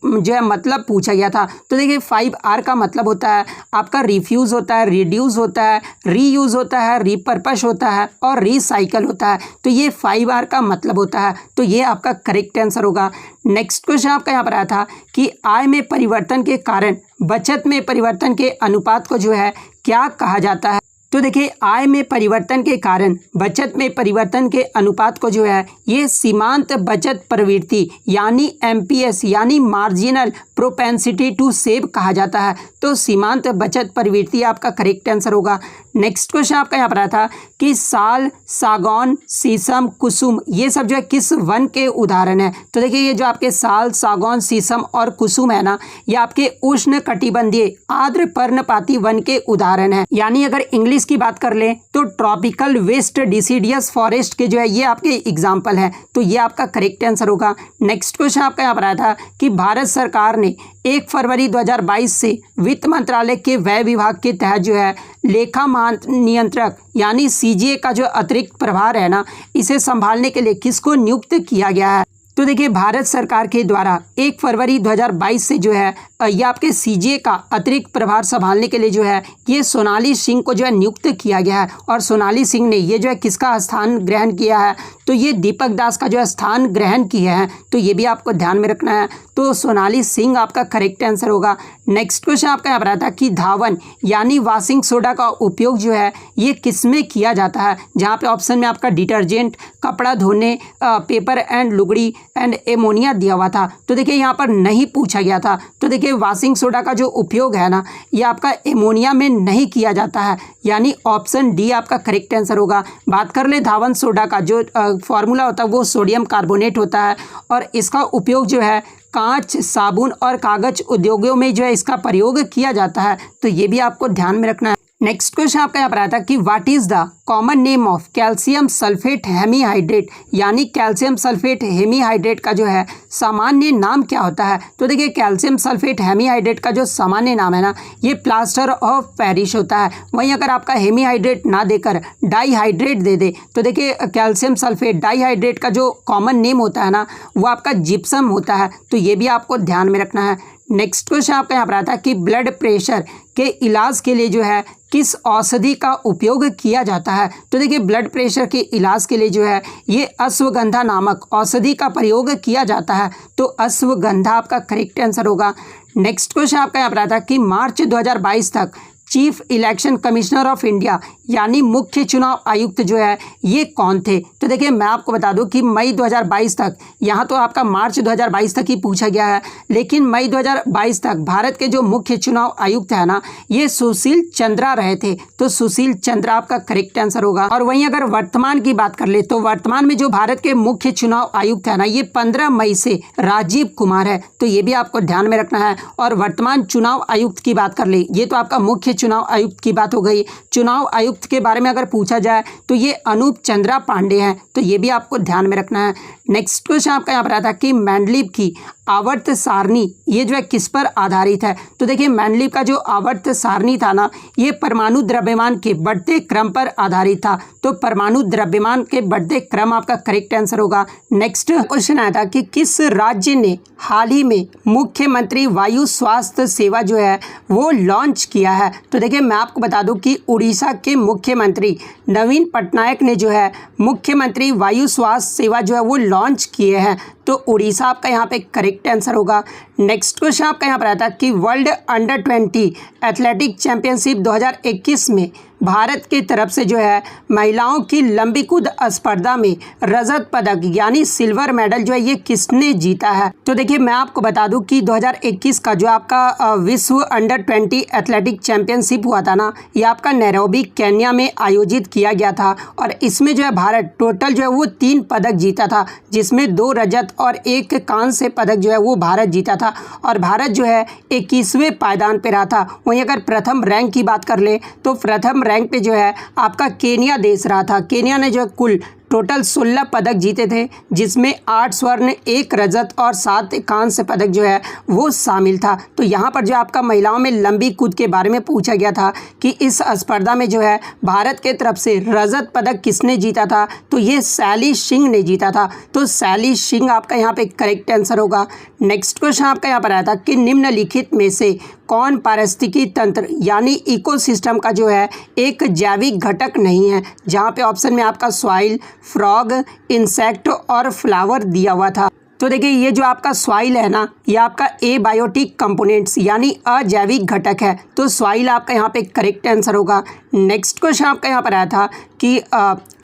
जो है मतलब पूछा गया था। तो देखिए 5R का मतलब होता है आपका रिफ्यूज होता है, रिड्यूस होता है, रीयूज होता है, रिपर्पस होता है और रिसाइकल होता है। तो ये 5R का मतलब होता है। तो ये आपका करेक्ट आंसर होगा। नेक्स्ट क्वेश्चन आपका यहाँ पर आया था कि आय में परिवर्तन के कारण बचत में परिवर्तन के अनुपात को जो है क्या कहा जाता है। तो देखिए आय में परिवर्तन के कारण बचत में परिवर्तन के अनुपात को जो है ये सीमांत बचत प्रवृत्ति यानी MPS यानी मार्जिनल प्रोपेंसिटी टू सेव कहा जाता है। तो सीमांत बचत प्रवृत्ति आपका करेक्ट आंसर होगा। नेक्स्ट क्वेश्चन आपका यहाँ पर आया था कि साल, सागौन, शीशम, कुसुम ये सब जो है किस वन के उदाहरण है। तो देखिए ये जो आपके साल, सागौन, शीशम और कुसुम है ना, ये आपके उष्ण कटिबंधीय आर्द्र पर्णपाती वन के उदाहरण है। यानी अगर इंग्लिश की बात कर ले तो ट्रॉपिकल वेस्ट डिसीडियस फॉरेस्ट के जो है ये आपके एग्जाम्पल है। तो ये आपका करेक्ट आंसर होगा। नेक्स्ट क्वेश्चन आपका यहाँ पर आया था कि भारत सरकार ने 1 फरवरी 2022 से वित्त मंत्रालय के व्यय विभाग के तहत जो है लेखा नियंत्रक यानी CGA का जो अतिरिक्त प्रभार है ना, इसे संभालने के लिए किसको नियुक्त किया गया है। तो देखिए भारत सरकार के द्वारा 1 फरवरी 2022 से जो है ये आपके CGA का अतिरिक्त प्रभार संभालने के लिए जो है ये सोनाली सिंह को जो है नियुक्त किया गया है। और सोनाली सिंह ने ये जो है किसका स्थान ग्रहण किया है, तो ये दीपक दास का जो है स्थान ग्रहण किया है। तो ये भी आपको ध्यान में रखना है। तो सोनाली सिंह आपका करेक्ट आंसर होगा। नेक्स्ट क्वेश्चन आपका यहाँ पर आता है कि धावन यानी वॉशिंग सोडा का उपयोग जो है ये किस में किया जाता है। जहाँ पे ऑप्शन में आपका डिटर्जेंट, कपड़ा धोने, पेपर एंड लुगड़ी एंड एमोनिया दिया हुआ था। तो देखिए यहाँ पर नहीं पूछा गया था। तो देखिए वॉशिंग सोडा का जो उपयोग है ना, ये आपका एमोनिया में नहीं किया जाता है। यानी ऑप्शन डी आपका करेक्ट आंसर होगा। बात कर ले धावन सोडा का जो फॉर्मूला होता है वो सोडियम कार्बोनेट होता है और इसका उपयोग जो है कांच, साबुन और कागज उद्योगों में जो है इसका प्रयोग किया जाता है। तो ये भी आपको ध्यान में रखना है। नेक्स्ट क्वेश्चन आपका यहाँ पर आता है कि what is the common name of calcium sulphate hemihydrate, यानी कैल्शियम सल्फेट हेमीहाइड्रेट का जो है सामान्य नाम क्या होता है। तो देखिए कैल्शियम सल्फेट हेमीहाइड्रेट का जो सामान्य नाम है ना, ये प्लास्टर ऑफ पेरिस होता है। वहीं अगर आपका हेमीहाइड्रेट ना देकर डाईहाइड्रेट दे दे तो देखिए कैल्शियम सल्फेट डाईहाइड्रेट का जो कॉमन नेम होता है ना, वो आपका जिप्सम होता है। तो ये भी आपको ध्यान में रखना है। नेक्स्ट क्वेश्चन आपका यहाँ पर आता है कि ब्लड प्रेशर के इलाज के लिए जो है किस औषधि का उपयोग किया जाता है। तो देखिए ब्लड प्रेशर के इलाज के लिए जो है ये अश्वगंधा नामक औषधि का प्रयोग किया जाता है। तो अश्वगंधा आपका करेक्ट आंसर होगा। नेक्स्ट क्वेश्चन आपका यहाँ पर आता है कि मार्च 2022 तक chief election commissioner of India यानी मुख्य चुनाव आयुक्त जो है ये कौन थे। तो देखिए मैं आपको बता दूं कि मई 2022 तक, यहाँ तो आपका मार्च 2022 तक ही पूछा गया है, लेकिन मई 2022 तक भारत के जो मुख्य चुनाव आयुक्त है ना, ये सुशील चंद्रा रहे थे। तो सुशील चंद्रा आपका करेक्ट आंसर होगा। और वहीं अगर वर्तमान की बात कर ले तो वर्तमान में जो भारत के मुख्य चुनाव आयुक्त है ना, ये 15 मई से राजीव कुमार है। तो ये भी आपको ध्यान में रखना है। और वर्तमान चुनाव आयुक्त की बात कर ले, ये तो आपका मुख्य चुनाव आयुक्त की बात हो गई। चुनाव आयुक्त के बारे में अगर पूछा जाए तो ये अनूप चंद्रा पांडे हैं। तो ये भी आपको ध्यान में रखना है। नेक्स्ट क्वेश्चन आपका यहाँ पर आता है कि मेंडलीव की आवर्त सारणी ये जो है किस पर आधारित है। तो देखिए मेंडलीव का जो आवर्त सारणी था ना, ये परमाणु द्रव्यमान के बढ़ते क्रम पर आधारित था। तो परमाणु द्रव्यमान के बढ़ते क्रम आपका करेक्ट आंसर होगा। नेक्स्ट क्वेश्चन आया था कि किस राज्य ने हाल ही में मुख्यमंत्री वायु स्वास्थ्य सेवा जो है वो लॉन्च किया है। तो देखिए मैं आपको बता दूं कि उड़ीसा के मुख्यमंत्री नवीन पटनायक ने जो है मुख्यमंत्री वायु स्वास्थ्य सेवा जो है वो लॉन्च किए हैं। तो उड़ीसा आपका यहाँ पे करेक्ट आंसर होगा। नेक्स्ट क्वेश्चन आपका यहाँ पर आता है कि वर्ल्ड अंडर 20 एथलेटिक चैंपियनशिप 2021 में भारत की तरफ से जो है महिलाओं की लंबी कूद स्पर्धा में रजत पदक यानी सिल्वर मेडल जो है ये किसने जीता है। तो देखिए मैं आपको बता दूं कि 2021 का जो आपका विश्व अंडर 20 एथलेटिक चैंपियनशिप हुआ था ना, ये आपका नैरोबी केन्या में आयोजित किया गया था और इसमें जो है भारत टोटल जो है वो 3 पदक जीता था, जिसमें 2 रजत और 1 कांस्य पदक जो है वो भारत जीता था और भारत जो है 21वें पायदान पे रहा था। वहीं अगर प्रथम रैंक की बात कर ले तो प्रथम रैंक पे जो है आपका केन्या देश रहा था। केन्या ने जो है कुल टोटल 16 पदक जीते थे, जिसमें 8 स्वर्ण 1 रजत और 7 कांस्य पदक जो है वो शामिल था। तो यहाँ पर जो आपका महिलाओं में लंबी कूद के बारे में पूछा गया था कि इस स्पर्धा में जो है भारत के तरफ से रजत पदक किसने जीता था, तो ये सैली सिंह ने जीता था। तो सैली सिंह आपका यहाँ पे करेक्ट आंसर होगा। नेक्स्ट क्वेश्चन आपका यहाँ पर आया था कि निम्नलिखित में से कौन पारिस्थितिकी तंत्र यानी इकोसिस्टम का जो है एक जैविक घटक नहीं है, जहाँ पे ऑप्शन में आपका सॉइल, फ्रॉग, इंसेक्ट और फ्लावर दिया हुआ था। तो देखिए ये जो आपका सॉइल है ना, ये आपका एबायोटिक कंपोनेंट्स यानी अजैविक घटक है। तो सॉइल आपका यहाँ पे करेक्ट आंसर होगा। नेक्स्ट क्वेश्चन आपका यहाँ पर आया था कि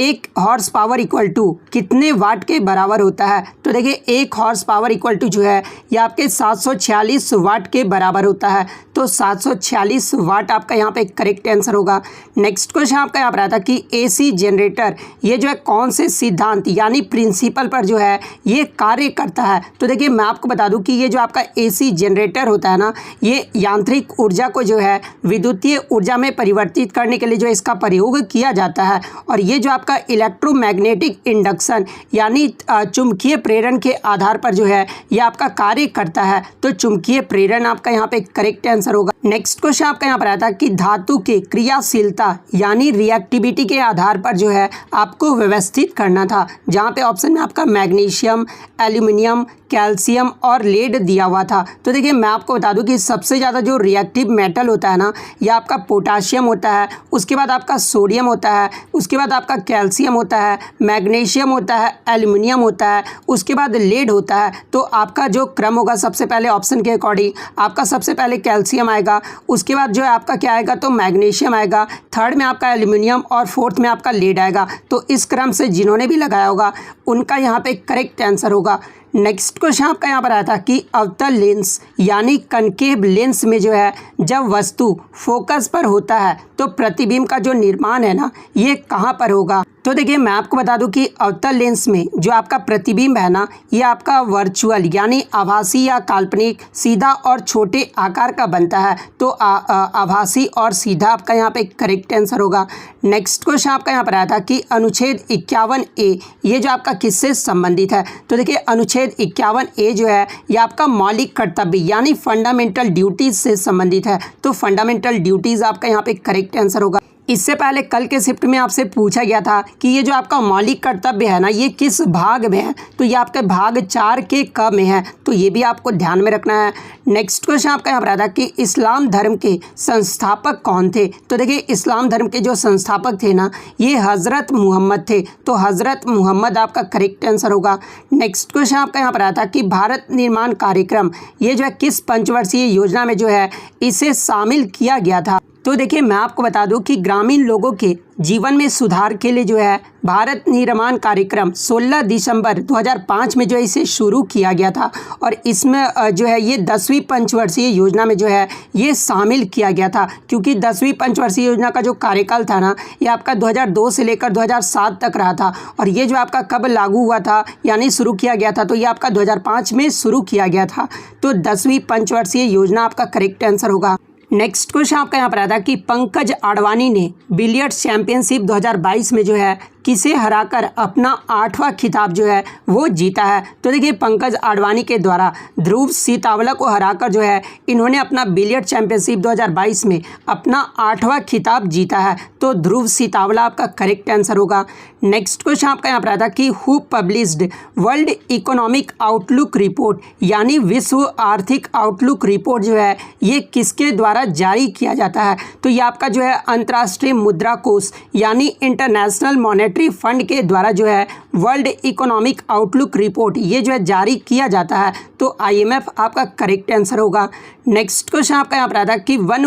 1 हॉर्स पावर इक्वल टू कितने वाट के बराबर होता है। तो देखिए 1 हॉर्स पावर इक्वल टू जो है ये आपके 746 वाट के बराबर होता है। तो 746 वाट आपका यहाँ पे करेक्ट आंसर होगा। नेक्स्ट क्वेश्चन आपका यहाँ पर आया था कि एसी जनरेटर ये जो है कौन से सिद्धांत यानी प्रिंसिपल पर जो है ये कार्य करता है। तो देखिए मैं आपको बता दूं कि ये जो आपका एसी जनरेटर होता है ना, ये यांत्रिक ऊर्जा को जो है विद्युतीय ऊर्जा में परिवर्तित करने के लिए जो इसका प्रयोग किया जाता है और ये जो आपका इलेक्ट्रोमैग्नेटिक इंडक्शन यानी चुंबकीय प्रेरण के आधार पर जो है ये आपका कार्य करता है। तो चुंबकीय प्रेरण आपका यहाँ पे करेक्ट आंसर होगा। नेक्स्ट क्वेश्चन आपका यहाँ पर आया था कि धातु के क्रियाशीलता यानी रिएक्टिविटी के आधार पर जो है आपको व्यवस्थित करना था, जहाँ पे ऑप्शन में आपका मैग्नीशियम, एल्यूमिनियम, कैल्शियम और लेड दिया हुआ था। तो देखिए मैं आपको बता दूं कि सबसे ज़्यादा जो रिएक्टिव मेटल होता है ना, ये आपका पोटाशियम होता है, उसके बाद आपका सोडियम होता है, उसके बाद आपका कैल्शियम होता है, मैग्नीशियम होता है, एल्यूमिनियम होता है, उसके बाद लेड होता है। तो आपका जो क्रम होगा सबसे पहले ऑप्शन के अकॉर्डिंग आपका सबसे पहले कैल्शियम आएगा, उसके बाद जो है आपका क्या आएगा तो मैग्नीशियम आएगा, थर्ड में आपका एल्यूमिनियम और फोर्थ में आपका लेड आएगा। तो इस क्रम से जिन्होंने भी लगाया होगा उनका यहाँ पे करेक्ट आंसर होगा। नेक्स्ट क्वेश्चन आपका यहाँ पर आया था कि अवतल लेंस यानी कनकेव लेंस में जो है जब वस्तु फोकस पर होता है तो प्रतिबिंब का जो निर्माण है ना, ये कहाँ पर होगा। तो देखिए मैं आपको बता दूं कि अवतल लेंस में जो आपका प्रतिबिंब है ना, ये आपका वर्चुअल यानी आभासी या काल्पनिक, सीधा और छोटे आकार का बनता है। तो आभासी और सीधा आपका यहाँ पे करेक्ट आंसर होगा। नेक्स्ट क्वेश्चन आपका यहाँ पर आया था कि अनुच्छेद 51A ये जो आपका किससे संबंधित है। तो देखिए अनुच्छेद 51A जो है ये आपका मौलिक कर्तव्य यानी फंडामेंटल ड्यूटीज से संबंधित है। तो फंडामेंटल ड्यूटीज आपका यहाँ पे करेक्ट आंसर होगा। इससे पहले कल के शिफ्ट में आपसे पूछा गया था कि ये जो आपका मौलिक कर्तव्य है ना, ये किस भाग में है। तो ये आपके भाग 4 के क में है, तो ये भी आपको ध्यान में रखना है। नेक्स्ट क्वेश्चन आपका यहाँ पर आता है कि इस्लाम धर्म के संस्थापक कौन थे। तो देखिए इस्लाम धर्म के जो संस्थापक थे ना, ये हज़रत मोहम्मद थे। तो हज़रत मोहम्मद आपका करेक्ट आंसर होगा। नेक्स्ट क्वेश्चन आपका यहाँ पर आता है कि भारत निर्माण कार्यक्रम ये जो है किस पंचवर्षीय योजना में जो है इसे शामिल किया गया था। तो देखिए मैं आपको बता दूं कि ग्रामीण लोगों के जीवन में सुधार के लिए जो है भारत निर्माण कार्यक्रम 16 दिसंबर 2005 में जो है इसे शुरू किया गया था और इसमें जो है ये 10वीं पंचवर्षीय योजना में जो है ये शामिल किया गया था, क्योंकि 10वीं पंचवर्षीय योजना का जो कार्यकाल था ना, ये आपका 2002 से लेकर 2007 तक रहा था और ये जो आपका कब लागू हुआ था यानी शुरू किया गया था, तो ये आपका 2005 में शुरू किया गया था। तो 10वीं पंचवर्षीय योजना आपका करेक्ट आंसर होगा। नेक्स्ट क्वेश्चन आपका यहाँ पर आता है कि पंकज आडवाणी ने बिलियर्ड्स चैंपियनशिप 2022 में जो है किसे हराकर अपना 8वां खिताब जो है वो जीता है? तो देखिए पंकज आडवाणी के द्वारा ध्रुव सीतावला को हराकर जो है इन्होंने अपना बिलियर्ड चैंपियनशिप 2022 में अपना 8वां खिताब जीता है। तो ध्रुव सीतावला आपका करेक्ट आंसर होगा। नेक्स्ट क्वेश्चन आपका यहाँ पर आता है कि who published world economic outlook report, यानी विश्व आर्थिक आउटलुक रिपोर्ट जो है ये किसके द्वारा जारी किया जाता है? तो ये आपका जो है अंतर्राष्ट्रीय मुद्रा कोष यानी इंटरनेशनल मॉनेटरी फंड के द्वारा जो है वर्ल्ड इकोनॉमिक आउटलुक रिपोर्ट ये जो है जारी किया जाता है। तो IMF आपका करेक्ट आंसर होगा। नेक्स्ट क्वेश्चन आपका यहाँ पर आता है कि वन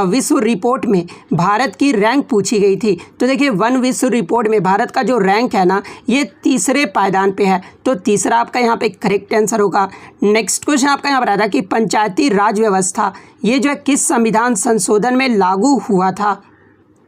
विश्व रिपोर्ट में भारत की रैंक पूछी गई थी। तो देखिए वन विश्व रिपोर्ट में भारत का जो रैंक है ना ये तीसरे पायदान पे है। तो तीसरा आपका यहाँ पे करेक्ट आंसर होगा। नेक्स्ट क्वेश्चन आपका यहाँ पर आता है कि पंचायती राज व्यवस्था ये जो है किस संविधान संशोधन में लागू हुआ था?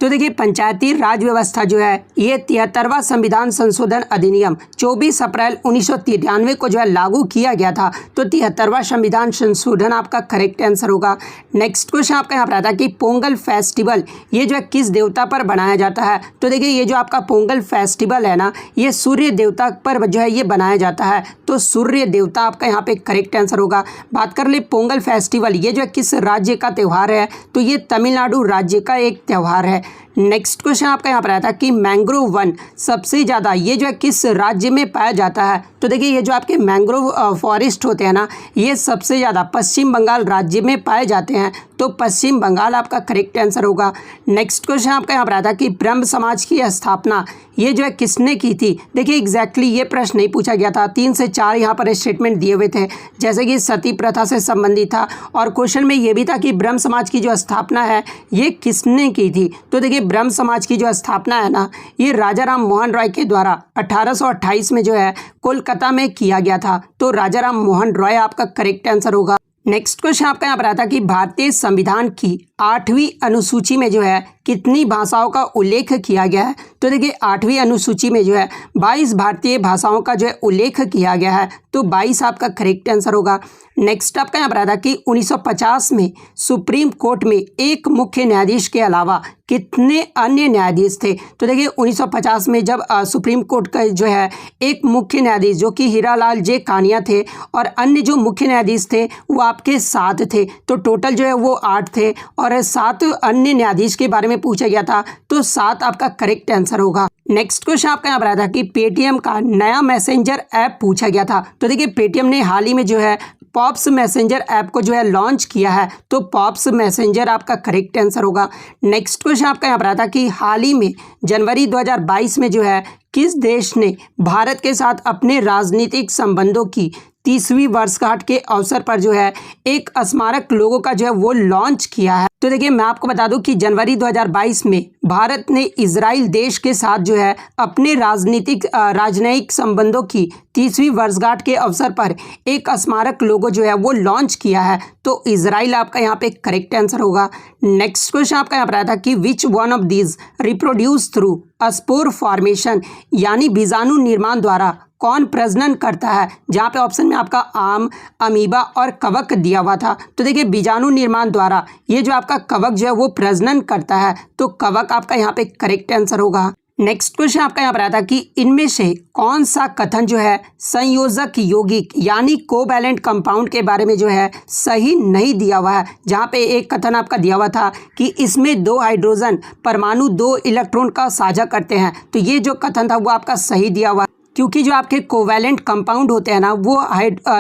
तो देखिए पंचायती राज व्यवस्था जो है ये 73वां संविधान संशोधन अधिनियम 24 अप्रैल 1993 को जो है लागू किया गया था। तो 73वां संविधान संशोधन आपका करेक्ट आंसर होगा। नेक्स्ट क्वेश्चन आपका यहाँ पर आता है कि पोंगल फेस्टिवल ये जो है किस देवता पर बनाया जाता है? तो देखिए ये जो आपका पोंगल फेस्टिवल है ना ये सूर्य देवता पर जो है ये बनाया जाता है। तो सूर्य देवता आपका यहाँ पे करेक्ट आंसर होगा। बात कर ले पोंगल फेस्टिवल ये जो है किस राज्य का त्यौहार है? तो ये तमिलनाडु राज्य का एक त्यौहार है। नेक्स्ट क्वेश्चन आपका यहाँ पर आता है कि मैंग्रोव वन सबसे ज़्यादा ये जो है किस राज्य में पाया जाता है? तो देखिए ये जो आपके मैंग्रोव फॉरेस्ट होते हैं ना ये सबसे ज़्यादा पश्चिम बंगाल राज्य में पाए जाते हैं। तो पश्चिम बंगाल आपका करेक्ट आंसर होगा। नेक्स्ट क्वेश्चन आपका यहाँ पर आता है कि ब्रह्म समाज की स्थापना ये जो है किसने की थी? देखिए एग्जैक्टली ये प्रश्न नहीं पूछा गया था, 3 से 4 यहाँ पर स्टेटमेंट दिए हुए थे जैसे कि सती प्रथा से संबंधित था और क्वेश्चन में ये भी था कि ब्रह्म समाज की जो स्थापना है ये किसने की थी? तो देखिए ब्रह्म समाज की जो स्थापना है ना ये राजा राम मोहन रॉय के द्वारा 1828 में जो है कोलकाता में किया गया था। तो राजा राम मोहन रॉय आपका करेक्ट आंसर होगा। नेक्स्ट क्वेश्चन आपका यहाँ पर आता है कि भारतीय संविधान की 8वीं अनुसूची में जो है कितनी भाषाओं का उल्लेख किया गया है? तो देखिए 8वीं अनुसूची में जो है 22 भारतीय भाषाओं का जो है उल्लेख किया गया है। तो 22 आपका करेक्ट आंसर होगा। नेक्स्ट आपका यहाँ पर आता है कि 1950 में सुप्रीम कोर्ट में एक मुख्य न्यायाधीश के अलावा कितने अन्य न्यायाधीश थे? तो देखिए 1950 में जब सुप्रीम कोर्ट का जो है एक मुख्य न्यायाधीश जो कि हीरालाल जे कानिया थे और अन्य जो मुख्य न्यायाधीश थे वो आपके 7 थे। तो टोटल जो है वो 8 थे और 7 अन्य न्यायाधीश के बारे में पूछा गया था। तो 7 आपका करेक्ट आंसर होगा। नेक्स्ट क्वेश्चन आपका यहाँ पर आता है कि पेटीएम का नया मैसेंजर ऐप पूछा गया था। तो देखिए पेटीएम ने हाल ही में जो है पॉप्स मैसेंजर ऐप को जो है लॉन्च किया है। तो पॉप्स मैसेंजर आपका करेक्ट आंसर होगा। नेक्स्ट क्वेश्चन आपका यहाँ पर आता है कि हाल ही में जनवरी 2022 में जो है किस देश ने भारत के साथ अपने राजनीतिक संबंधों की 30वीं वर्षगांठ के अवसर पर जो है एक स्मारक लोगो का जो है वो लॉन्च किया है? तो देखिए मैं आपको बता दूं कि जनवरी 2022 में भारत ने इजराइल देश के साथ जो है अपने राजनयिक संबंधों की 30वीं वर्षगांठ के अवसर पर एक स्मारक लोगो जो है वो लॉन्च किया है। तो इजराइल आपका यहाँ पे करेक्ट आंसर होगा। नेक्स्ट क्वेश्चन आपका यहाँ पर आता है कि which one of these reproduce through spore formation, यानी बीजाणु निर्माण द्वारा कौन प्रजनन करता है? जहाँ पे ऑप्शन में आपका आम, अमीबा और कवक दिया हुआ था। तो देखिए बीजाणु निर्माण द्वारा ये जो आपका कवक जो है वो प्रजनन करता है। तो कवक आपका यहाँ पे करेक्ट आंसर होगा। नेक्स्ट क्वेश्चन आपका यहाँ पर आता है कि इनमें से कौन सा कथन जो है संयोजक यौगिक यानी कोवैलेंट कंपाउंड के बारे में जो है सही नहीं दिया हुआ है? जहाँ पे एक कथन आपका दिया हुआ था कि इसमें 2 हाइड्रोजन परमाणु 2 इलेक्ट्रॉन का साझा करते हैं। तो ये जो कथन था वो आपका सही दिया हुआ, क्योंकि जो आपके कोवैलेंट कंपाउंड होते हैं ना वो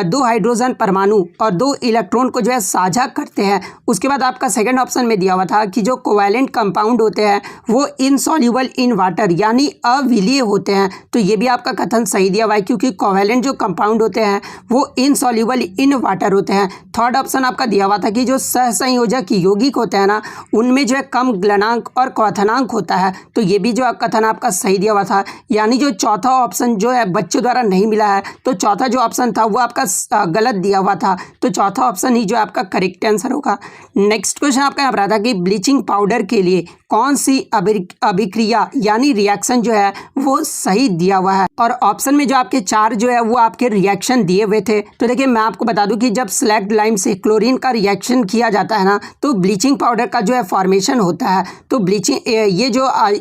2 हाइड्रोजन परमाणु और 2 इलेक्ट्रॉन को जो है साझा करते हैं। उसके बाद आपका सेकंड ऑप्शन में दिया हुआ था कि जो कोवैलेंट कंपाउंड होते हैं वो इनसॉल्युबल इन वाटर यानी अविलीय होते हैं। तो ये भी आपका कथन सही दिया हुआ है, क्योंकि कोवैलेंट जो कंपाउंड होते हैं वो इनसॉल्युबल इन वाटर होते हैं। थर्ड ऑप्शन आपका दिया हुआ था कि जो सहसंयोजक यौगिक होते हैं ना उनमें जो है कम गलनांक और क्वथनांक होता है। तो ये भी जो कथन आपका सही दिया हुआ था, यानी जो चौथा ऑप्शन जो जो है बच्चों द्वारा नहीं मिला है। तो चौथा जो ऑप्शन था वो आपका गलत दिया हुआ था, तो चौथा ऑप्शन ही जो आपका करेक्ट आंसर होगा। नेक्स्ट क्वेश्चन आपका यहाँ पर आता है कि ब्लीचिंग पाउडर के लिए कौन सी अभिक्रिया यानी रिएक्शन जो है वो सही दिया हुआ है। और ऑप्शन में जो आपके 4 जो है वो आपके रिएक्शन दिए हुए थे। तो देखिए मैं आपको बता दूं कि जब स्लैग्ड लाइम से क्लोरीन का रिएक्शन किया जाता है ना, तो ब्लीचिंग पाउडर का जो है फॉर्मेशन होता है। तो ब्लीचिंग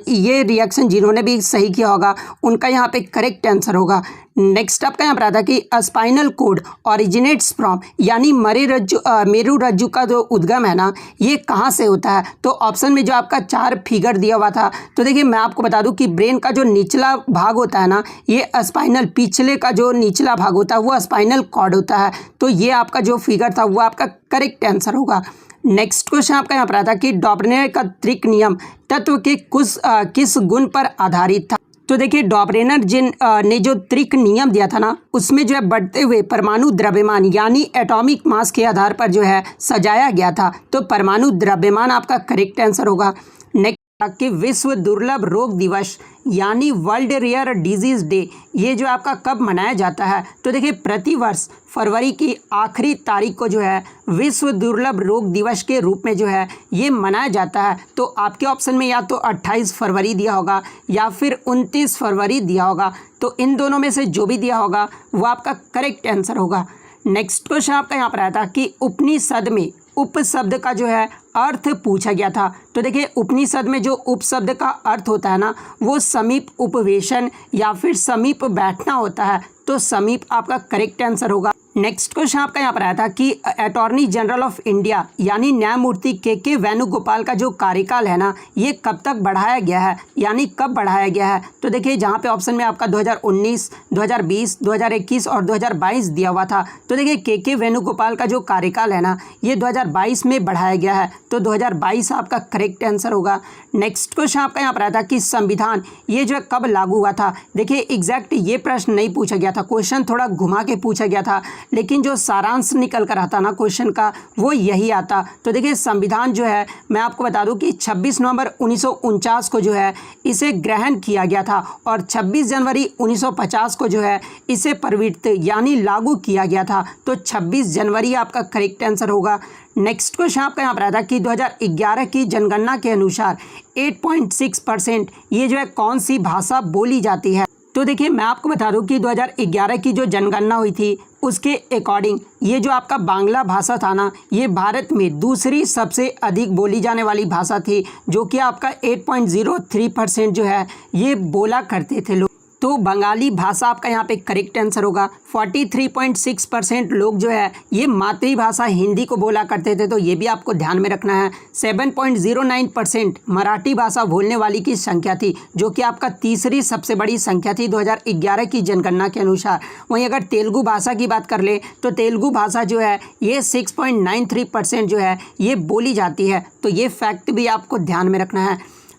ये रिएक्शन जिन्होंने भी सही किया होगा उनका यहाँ पे करेक्ट आंसर होगा। नेक्स्ट आपका यहाँ पर आता है कि स्पाइनल कोड ओरिजिनेट्स फ्रॉम यानी मेरू रज्जु का जो उद्गम है ना, ये कहाँ से होता है। तो ऑप्शन में जो आपका 4 फिगर दिया हुआ था, तो देखिए मैं आपको बता दूं कि ब्रेन का जो निचला भाग होता है ना, ये स्पाइनल पिछले का जो निचला भाग होता है वो स्पाइनल कॉर्ड होता है। तो ये आपका जो फिगर था वो आपका करेक्ट आंसर होगा। नेक्स्ट क्वेश्चन आपका यहाँ पर आता है कि डॉर्नेयर का त्रिक नियम तत्व के किस गुण पर आधारित था। तो देखिए डॉर्नेयर ने जो त्रिक नियम दिया था ना, उसमें जो है बढ़ते हुए परमाणु द्रव्यमान यानी एटॉमिक मास के आधार पर जो है सजाया गया था। तो परमाणु द्रव्यमान आपका करेक्ट आंसर होगा। नेक्स्ट कि विश्व दुर्लभ रोग दिवस यानी वर्ल्ड रेयर डिजीज डे ये जो आपका कब मनाया जाता है। तो देखिए प्रतिवर्ष फरवरी की आखिरी तारीख को जो है विश्व दुर्लभ रोग दिवस के रूप में जो है ये मनाया जाता है। तो आपके ऑप्शन में या तो 28 फरवरी दिया होगा या फिर 29 फरवरी दिया होगा। तो इन दोनों में से जो भी दिया होगा वो आपका करेक्ट आंसर होगा। नेक्स्ट क्वेश्चन आपका यहाँ पर आता है कि उपनिषद में उपशब्द का जो है अर्थ पूछा गया था। तो देखिए उपनिषद में जो उपशब्द का अर्थ होता है ना, वो समीप उपवेशन या फिर समीप बैठना होता है। तो समीप आपका करेक्ट आंसर होगा। नेक्स्ट क्वेश्चन आपका यहाँ पर आया था कि अटॉर्नी जनरल ऑफ इंडिया यानी न्यायमूर्ति के वेणुगोपाल का जो कार्यकाल है ना, ये कब तक बढ़ाया गया है यानी कब बढ़ाया गया है। तो देखिए जहाँ पे ऑप्शन में आपका 2019, 2020, 2021 और 2022 दिया हुआ था। तो देखिए के वेणुगोपाल का जो कार्यकाल है ना, ये 2022 में बढ़ाया गया है। तो 2022 आपका करेक्ट आंसर होगा। नेक्स्ट क्वेश्चन आपका यहाँ पर आया था कि संविधान ये जो है कब लागू हुआ था। देखिए एग्जैक्ट ये प्रश्न नहीं पूछा गया था, क्वेश्चन थोड़ा घुमा के पूछा गया था, लेकिन जो सारांश निकल कर आता ना क्वेश्चन का वो यही आता। तो देखिए संविधान जो है मैं आपको बता दूं कि 26 नवंबर 1949 को जो है इसे ग्रहण किया गया था और 26 जनवरी 1950 को जो है इसे परिवर्तित यानी लागू किया गया था। तो 26 जनवरी आपका करेक्ट आंसर होगा। नेक्स्ट क्वेश्चन आपका यहाँ पर आता है कि 2011 की जनगणना के अनुसार 8.6% ये जो है कौन सी भाषा बोली जाती है। तो देखिए मैं आपको बता दूं कि 2011 की जो जनगणना हुई थी उसके अकॉर्डिंग ये जो आपका बांग्ला भाषा था ना, ये भारत में दूसरी सबसे अधिक बोली जाने वाली भाषा थी, जो कि आपका 8.03% जो है ये बोला करते थे लोग। तो बंगाली भाषा आपका यहाँ पे करेक्ट आंसर होगा। 43.6% लोग जो है ये मातृभाषा हिंदी को बोला करते थे, तो ये भी आपको ध्यान में रखना है। 7.09% मराठी भाषा बोलने वाली की संख्या थी, जो कि आपका तीसरी सबसे बड़ी संख्या थी 2011 की जनगणना के अनुसार। वहीं अगर तेलुगु भाषा की बात कर ले तो तेलुगु भाषा जो है ये 6.93% जो है ये बोली जाती है। तो ये फैक्ट भी आपको ध्यान में रखना है।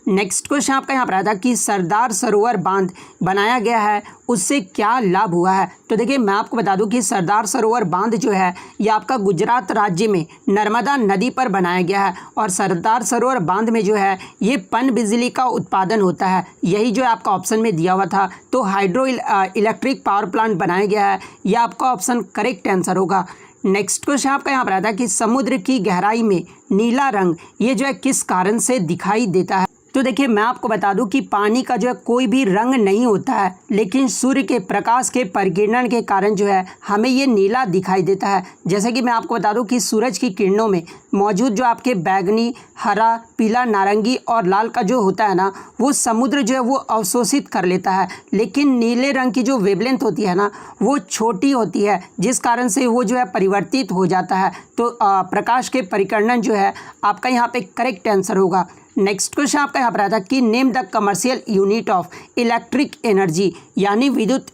नेक्स्ट क्वेश्चन आपका यहाँ पर आया था कि सरदार सरोवर बांध बनाया गया है, उससे क्या लाभ हुआ है। तो देखिए मैं आपको बता दूं कि सरदार सरोवर बांध जो है ये आपका गुजरात राज्य में नर्मदा नदी पर बनाया गया है और सरदार सरोवर बांध में जो है ये पन बिजली का उत्पादन होता है। यही जो है आपका ऑप्शन में दिया हुआ था। तो हाइड्रो इलेक्ट्रिक पावर प्लांट बनाया गया है, यह आपका ऑप्शन करेक्ट आंसर होगा। नेक्स्ट क्वेश्चन आपका यहाँ पर आता है कि समुद्र की गहराई में नीला रंग ये जो है किस कारण से दिखाई देता है। तो देखिए मैं आपको बता दूं कि पानी का जो है कोई भी रंग नहीं होता है, लेकिन सूर्य के प्रकाश के परिकिरण के कारण जो है हमें ये नीला दिखाई देता है। जैसे कि मैं आपको बता दूं कि सूरज की किरणों में मौजूद जो आपके बैगनी, हरा, पीला, नारंगी और लाल का जो होता है ना, वो समुद्र जो है वो अवशोषित कर लेता है, लेकिन नीले रंग की जो वेवलेंथ होती है ना वो छोटी होती है, जिस कारण से वो जो है परिवर्तित हो जाता है। तो प्रकाश के परिकरण जो है आपका यहाँ पे करेक्ट आंसर होगा। नेक्स्ट क्वेश्चन आपका यहाँ पर आता है कि name the commercial unit of electric energy यानी विद्युत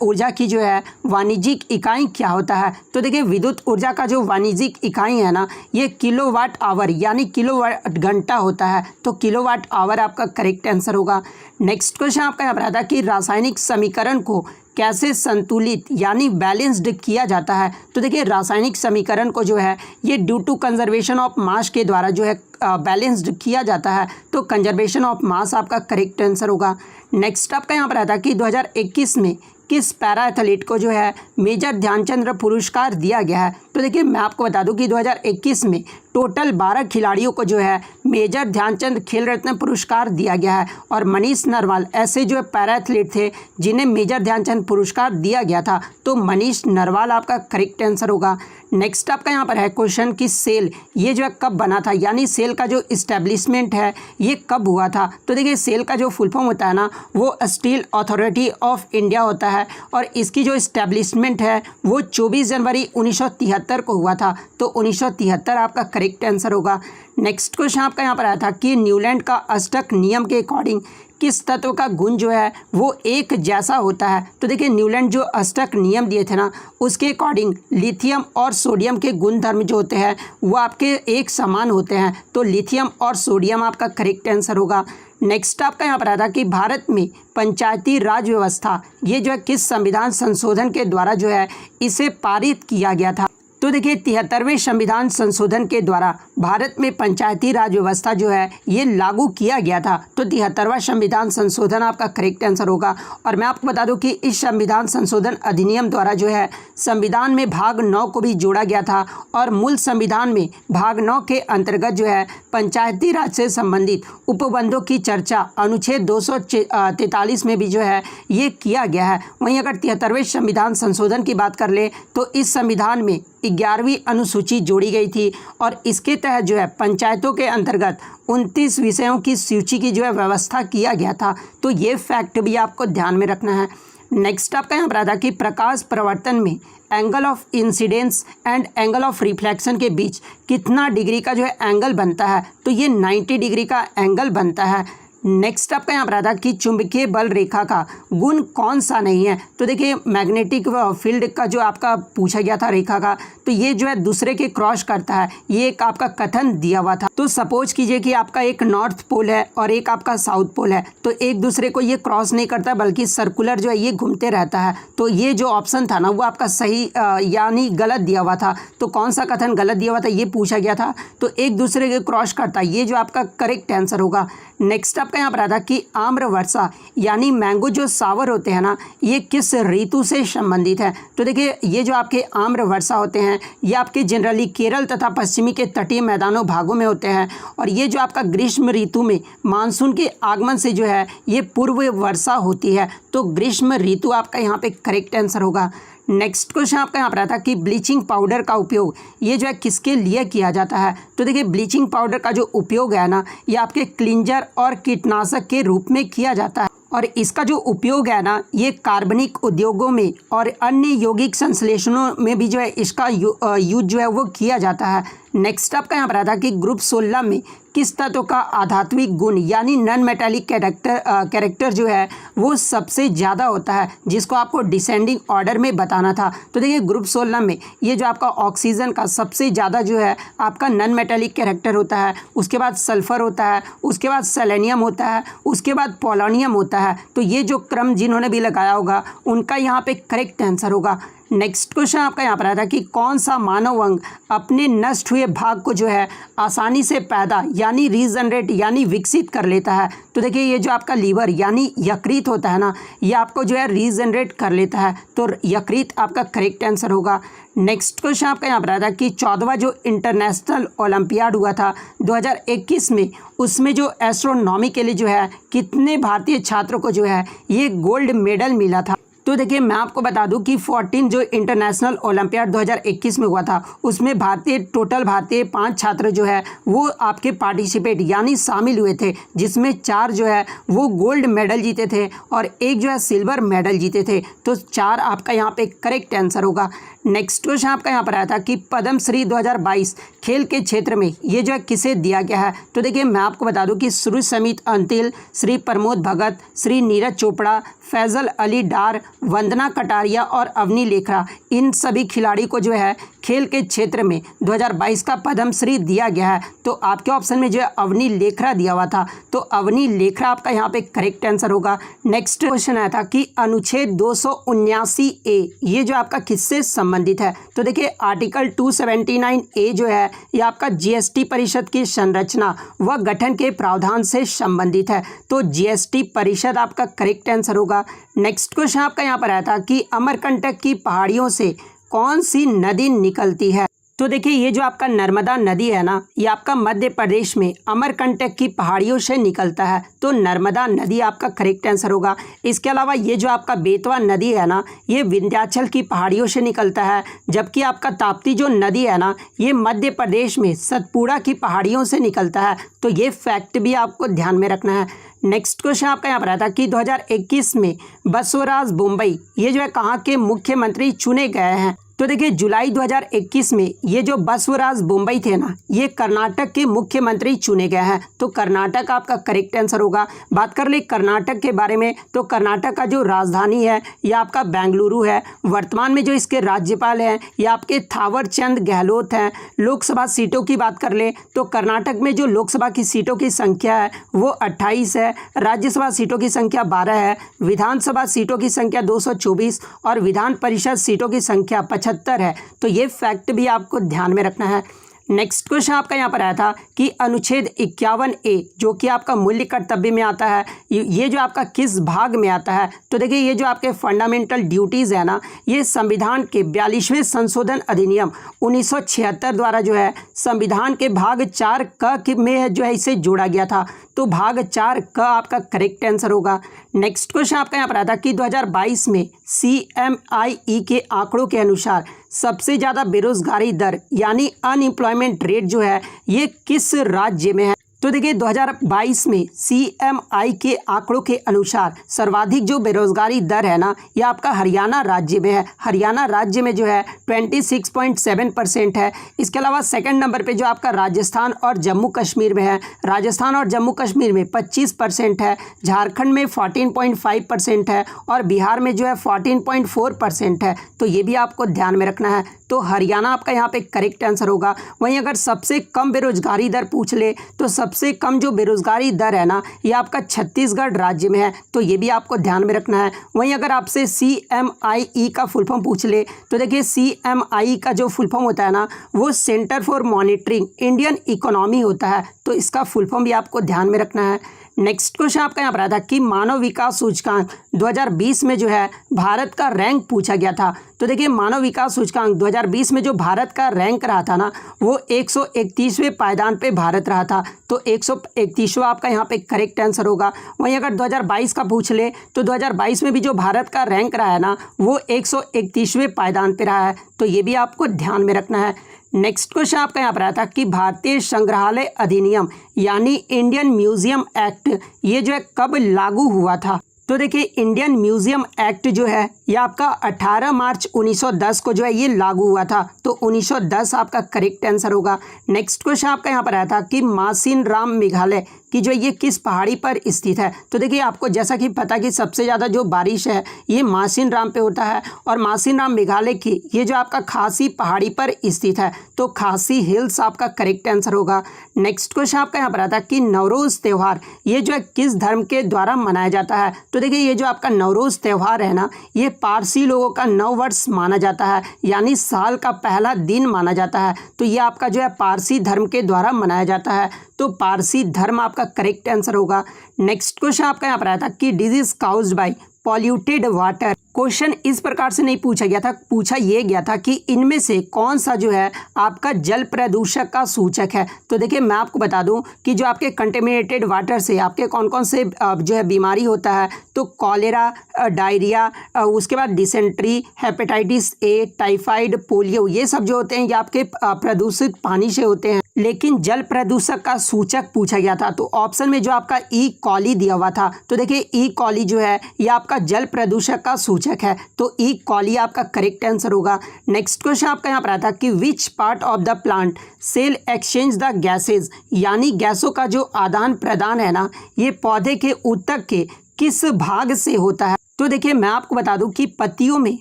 ऊर्जा की जो है वाणिज्यिक इकाई क्या होता है। तो देखिए विद्युत ऊर्जा का जो वाणिज्यिक इकाई है ना, ये किलोवाट आवर यानी किलोवाट घंटा होता है। तो किलोवाट आवर आपका करेक्ट आंसर होगा। नेक्स्ट क्वेश्चन आपका यहाँ पर आता है कि रासायनिक समीकरण को कैसे संतुलित यानी बैलेंस्ड किया जाता है। तो देखिए रासायनिक समीकरण को जो है ये due to conservation of mass के द्वारा जो है बैलेंस्ड किया जाता है। तो कंजर्वेशन ऑफ मास आपका करेक्ट आंसर होगा। नेक्स्ट आपका यहाँ पर आता है कि 2021 में किस पैरा एथलीट को जो है मेजर ध्यानचंद पुरस्कार दिया गया है? तो देखिए मैं आपको बता दूं कि 2021 में टोटल 12 खिलाड़ियों को जो है मेजर ध्यानचंद खेल रत्न पुरस्कार दिया गया है और मनीष नरवाल ऐसे जो है पैरा एथलीट थे जिन्हें मेजर ध्यानचंद पुरस्कार दिया गया था। तो मनीष नरवाल आपका करेक्ट आंसर होगा। नेक्स्ट आपका यहाँ पर है क्वेश्चन कि सेल ये जो है कब बना था, यानी सेल का जो इस्टेब्लिशमेंट है ये कब हुआ था? तो देखिए सेल का जो फुल फॉर्म होता है ना वो स्टील अथॉरिटी ऑफ इंडिया होता है और इसकी जो इस्टेब्लिशमेंट है वो 24 जनवरी 1973 को हुआ था। तो 1973 आपका करेक्ट आंसर होगा। नेक्स्ट क्वेश्चन आपका यहाँ पर आया था कि न्यूलैंड का अष्टक नियम के अकॉर्डिंग किस तत्व का गुण जो है वो एक जैसा होता है? तो देखिए न्यूलैंड जो अष्टक नियम दिए थे ना उसके अकॉर्डिंग लिथियम और सोडियम के गुण धर्म जो होते हैं वो आपके एक समान होते हैं। तो लिथियम और सोडियम आपका करेक्ट आंसर होगा। नेक्स्ट आपका यहाँ पर आया था कि भारत में पंचायती राज व्यवस्था ये जो है किस संविधान संशोधन के द्वारा जो है इसे पारित किया गया था? तो देखिए 73वें संविधान संशोधन के द्वारा भारत में पंचायती राज व्यवस्था जो है ये लागू किया गया था। तो 73वां संविधान संशोधन आपका करेक्ट आंसर होगा। और मैं आपको बता दूं कि इस संविधान संशोधन अधिनियम द्वारा जो है संविधान में भाग 9 को भी जोड़ा गया था और मूल संविधान में भाग 9 के अंतर्गत जो है पंचायती राज से संबंधित उपबंधों की चर्चा अनुच्छेद 243 में भी जो है ये किया गया है। वहीं अगर 73वें संविधान संशोधन की बात कर ले तो इस संविधान में 11वीं अनुसूची जोड़ी गई थी और इसके तहत जो है पंचायतों के अंतर्गत 29 विषयों की सूची की जो है व्यवस्था किया गया था। तो ये फैक्ट भी आपको ध्यान में रखना है। नेक्स्ट आपका यहाँ पर आता है कि प्रकाश प्रवर्तन में angle of incidence and angle of reflection के बीच कितना डिग्री का जो है एंगल बनता है? तो ये 90 डिग्री का एंगल बनता है। नेक्स्ट आपका यहाँ पर आता है कि चुंबकीय बल रेखा का गुण कौन सा नहीं है? तो देखिए मैग्नेटिक फील्ड का जो आपका पूछा गया था रेखा का, तो ये जो है दूसरे के क्रॉस करता है, ये एक आपका कथन दिया हुआ था। तो सपोज कीजिए कि आपका एक नॉर्थ पोल है और एक आपका साउथ पोल है, तो एक दूसरे को ये क्रॉस नहीं करता बल्कि सर्कुलर जो है ये घूमते रहता है। तो ये जो ऑप्शन था ना वो आपका सही यानी गलत दिया हुआ था। तो कौन सा कथन गलत दिया हुआ था ये पूछा गया था। तो एक दूसरे के क्रॉस करता है, ये जो आपका करेक्ट आंसर होगा। नेक्स्ट आपका यहाँ पर आता कि आम्र वर्षा यानी मैंगो जो सावर होते हैं ना ये किस ऋतु से संबंधित है? तो देखिए ये जो आपके आम्र वर्षा होते हैं ये आपके जनरली केरल तथा पश्चिमी के तटीय मैदानों भागों में होते हैं और ये जो आपका ग्रीष्म ऋतु में मानसून के आगमन से जो है ये पूर्व वर्षा होती है। तो ग्रीष्म ऋतु आपका यहाँ पे करेक्ट आंसर होगा। नेक्स्ट क्वेश्चन आपका यहाँ पर आता है कि ब्लीचिंग पाउडर का उपयोग ये जो है किसके लिए किया जाता है? तो देखिए ब्लीचिंग पाउडर का जो उपयोग है ना ये आपके क्लींजर और कीटनाशक के रूप में किया जाता है और इसका जो उपयोग है ना ये कार्बनिक उद्योगों में और अन्य यौगिक संश्लेषणों में भी जो है इसका यूज जो है वो किया जाता है। नेक्स्ट आपका यहाँ पर आता है कि ग्रुप 16 में किस तत्व का आधात्विक गुण यानी नॉन मेटालिक कैरेक्टर जो है वो सबसे ज़्यादा होता है, जिसको आपको डिसेंडिंग ऑर्डर में बताना था। तो देखिए ग्रुप 16 में ये जो आपका ऑक्सीजन का सबसे ज़्यादा जो है आपका नॉन मेटालिक कैरेक्टर होता है, उसके बाद सल्फर होता है, उसके बाद सेलेनियम होता है, उसके बाद पोलोनियम होता है। तो ये जो क्रम जिन्होंने भी लगाया होगा उनका यहाँ पे करेक्ट आंसर होगा। नेक्स्ट क्वेश्चन आपका यहाँ पर आता है कि कौन सा मानव अंग अपने नष्ट हुए भाग को जो है आसानी से पैदा यानी रीजनरेट यानी विकसित कर लेता है? तो देखिए ये जो आपका लीवर यानी यकृत होता है ना ये आपको जो है रीजनरेट कर लेता है। तो यकृत आपका करेक्ट आंसर होगा। नेक्स्ट क्वेश्चन आपका यहाँ पर आता है कि 14वां जो इंटरनेशनल ओलंपियाड हुआ था 2021 में उसमें जो एस्ट्रोनॉमी के लिए जो है कितने भारतीय छात्रों को जो है ये गोल्ड मेडल मिला था? तो देखिए मैं आपको बता दूं कि 14 जो इंटरनेशनल ओलंपियाड 2021 में हुआ था उसमें टोटल भारतीय 5 छात्र जो है वो आपके पार्टिसिपेट यानी शामिल हुए थे, जिसमें 4 जो है वो गोल्ड मेडल जीते थे और एक जो है सिल्वर मेडल जीते थे। तो 4 आपका यहाँ पे करेक्ट आंसर होगा। नेक्स्ट क्वेश्चन आपका यहाँ पर आया था कि पद्म श्री 2022 खेल के क्षेत्र में ये जो है किसे दिया गया है? तो देखिए मैं आपको बता दूं कि श्री समित अंतिल, श्री प्रमोद भगत, श्री नीरज चोपड़ा, फैजल अली डार, वंदना कटारिया और अवनी लेखरा इन सभी खिलाड़ी को जो है खेल के क्षेत्र में 2022 का पद्मश्री दिया गया है? तो आपके ऑप्शन में जो है अवनी लेखरा दिया हुआ था, तो अवनी लेखरा आपका यहाँ पे करेक्ट आंसर होगा। नेक्स्ट क्वेश्चन आया था कि अनुच्छेद 279A ये जो आपका किससे संबंधित है? तो देखिए आर्टिकल 279A जो है ये आपका जीएसटी परिषद की संरचना व गठन के प्रावधान से संबंधित है, तो जीएसटी परिषद आपका करेक्ट आंसर होगा। नेक्स्ट क्वेश्चन आपका यहाँ पर आया था कि अमरकंटक की पहाड़ियों से कौन सी नदी निकलती है? तो देखिए ये जो आपका नर्मदा नदी है ना, ये आपका मध्य प्रदेश में अमरकंटक की पहाड़ियों से निकलता है, तो नर्मदा नदी आपका करेक्ट आंसर होगा। इसके अलावा ये जो आपका बेतवा नदी है ना, ये विंध्याचल की पहाड़ियों से निकलता है, जबकि आपका ताप्ती जो नदी है ना, ये मध्य प्रदेश में सतपुड़ा की पहाड़ियों से निकलता है, तो ये फैक्ट भी आपको ध्यान में रखना है। नेक्स्ट क्वेश्चन आपका यहाँ पर आता है कि 2021 में बसवराज बोम्मई ये जो है कहाँ के मुख्यमंत्री चुने गए हैं? तो देखिए जुलाई 2021 में ये जो बसवराज बोम्मई थे ना, ये कर्नाटक के मुख्यमंत्री चुने गए हैं, तो कर्नाटक आपका करेक्ट आंसर होगा। बात कर ले कर्नाटक के बारे में, तो कर्नाटक का जो राजधानी है ये आपका बेंगलुरु है। वर्तमान में जो इसके राज्यपाल हैं ये आपके थावर चंद गहलोत हैं। लोकसभा सीटों की बात कर ले तो कर्नाटक में जो लोकसभा की सीटों की संख्या है वो 28 है, राज्यसभा सीटों की संख्या 12 है, विधानसभा सीटों की संख्या 224 और विधान परिषद सीटों की संख्या 75 है, तो ये फैक्ट भी आपको ध्यान में रखना है। नेक्स्ट क्वेश्चन आपका यहाँ पर आया था कि अनुच्छेद 51A जो कि आपका मूल्य कर्तव्य में आता है, ये जो आपका किस भाग में आता है? तो देखिए ये जो आपके फंडामेंटल ड्यूटीज़ है ना, ये संविधान के 42वें संशोधन अधिनियम 1976 द्वारा जो है संविधान के भाग 4 में जो है इसे जोड़ा गया था, तो भाग 4 आपका करेक्ट आंसर होगा। नेक्स्ट क्वेश्चन आपका यहाँ पर आता है कि 2022 में CMIE के आंकड़ों के अनुसार सबसे ज़्यादा बेरोजगारी दर यानी अनएम्प्लॉयमेंट रेट जो है ये किस राज्य में है? तो देखिए 2022 में CMI के आंकड़ों के अनुसार सर्वाधिक जो बेरोजगारी दर है ना, ये आपका हरियाणा राज्य में है। हरियाणा राज्य में जो है 26.7% है। इसके अलावा सेकंड नंबर पे जो आपका राजस्थान और जम्मू कश्मीर में है, राजस्थान और जम्मू कश्मीर में 25% है, झारखंड में 14.5% है और बिहार में जो है 14.4% है, तो ये भी आपको ध्यान में रखना है। तो हरियाणा आपका यहाँ पे करेक्ट आंसर होगा। वहीं अगर सबसे कम बेरोजगारी दर पूछ ले तो सबसे कम जो बेरोजगारी दर है ना, ये आपका छत्तीसगढ़ राज्य में है, तो ये भी आपको ध्यान में रखना है। वहीं अगर आपसे CMIE का फुल फॉर्म पूछ ले तो देखिए CMIE का जो फुल फॉर्म होता है ना, वो centre for monitoring Indian economy होता है, तो इसका फुल फॉर्म भी आपको ध्यान में रखना है। नेक्स्ट क्वेश्चन आपका यहाँ पर आया था कि मानव विकास सूचकांक 2020 में जो है भारत का रैंक पूछा गया था। तो देखिए मानव विकास सूचकांक 2020 में जो भारत का रैंक रहा था ना, वो 131वें पायदान पे भारत रहा था, तो 131वां आपका यहाँ पे करेक्ट आंसर होगा। वहीं अगर 2022 का पूछ ले तो 2022 में भी जो भारत का रैंक रहा है ना, वो 131वें पायदान पे रहा है, तो ये भी आपको ध्यान में रखना है। नेक्स्ट क्वेश्चन आपका यहाँ पर आया था कि भारतीय संग्रहालय अधिनियम यानी इंडियन म्यूजियम एक्ट ये जो है कब लागू हुआ था? तो देखिए इंडियन म्यूजियम एक्ट जो है ये आपका 18 मार्च 1910 को जो है ये लागू हुआ था, तो 1910 आपका करेक्ट आंसर होगा। नेक्स्ट क्वेश्चन आपका यहाँ पर आया था कि मासिन राम मेघालय कि जो ये किस पहाड़ी पर स्थित है? तो देखिए आपको जैसा कि पता कि सबसे ज़्यादा जो बारिश है ये मासिन राम पे होता है, और मासिन राम मेघालय की ये जो आपका खासी पहाड़ी पर स्थित है, तो खासी हिल्स आपका करेक्ट आंसर होगा। नेक्स्ट क्वेश्चन आपका यहाँ पर आता है कि नवरोज़ त्यौहार ये जो है किस धर्म के द्वारा मनाया जाता है? तो देखिए ये जो आपका नवरोज़ त्यौहार है ना, ये पारसी लोगों का नव वर्ष माना जाता है, यानी साल का पहला दिन माना जाता है, तो ये आपका जो है पारसी धर्म के द्वारा मनाया जाता है, तो पारसी धर्म आपका करेक्ट आंसर होगा। नेक्स्ट क्वेश्चन आपका यहाँ पर आया था कि disease caused bye polluted water. Question इस प्रकार से नहीं पूछा गया था, पूछा ये गया था कि इनमें से कौन सा जो है आपका जल प्रदूषक का सूचक है? तो देखिए मैं आपको बता दूं कि जो आपके कंटेमिनेटेड वाटर से आपके कौन कौन से जो है बीमारी होता है, तो कॉलेरा, डायरिया, उसके बाद dysentery, hepatitis A, typhoid, polio, ये सब जो होते हैं ये आपके प्रदूषित पानी से होते हैं। लेकिन जल प्रदूषक का सूचक पूछा गया था, तो ऑप्शन में जो आपका ई कॉली दिया हुआ था, तो देखिए ई कॉली जो है ये आपका जल प्रदूषक का सूचक है, तो ई कॉली आपका करेक्ट आंसर होगा। नेक्स्ट क्वेश्चन आपका यहाँ पर आता है कि which part of the plant sale exchange the gases, यानी गैसों का जो आदान प्रदान है ना, ये पौधे के ऊतक के किस भाग से होता है? तो देखिए मैं आपको बता दूं कि पत्तियों में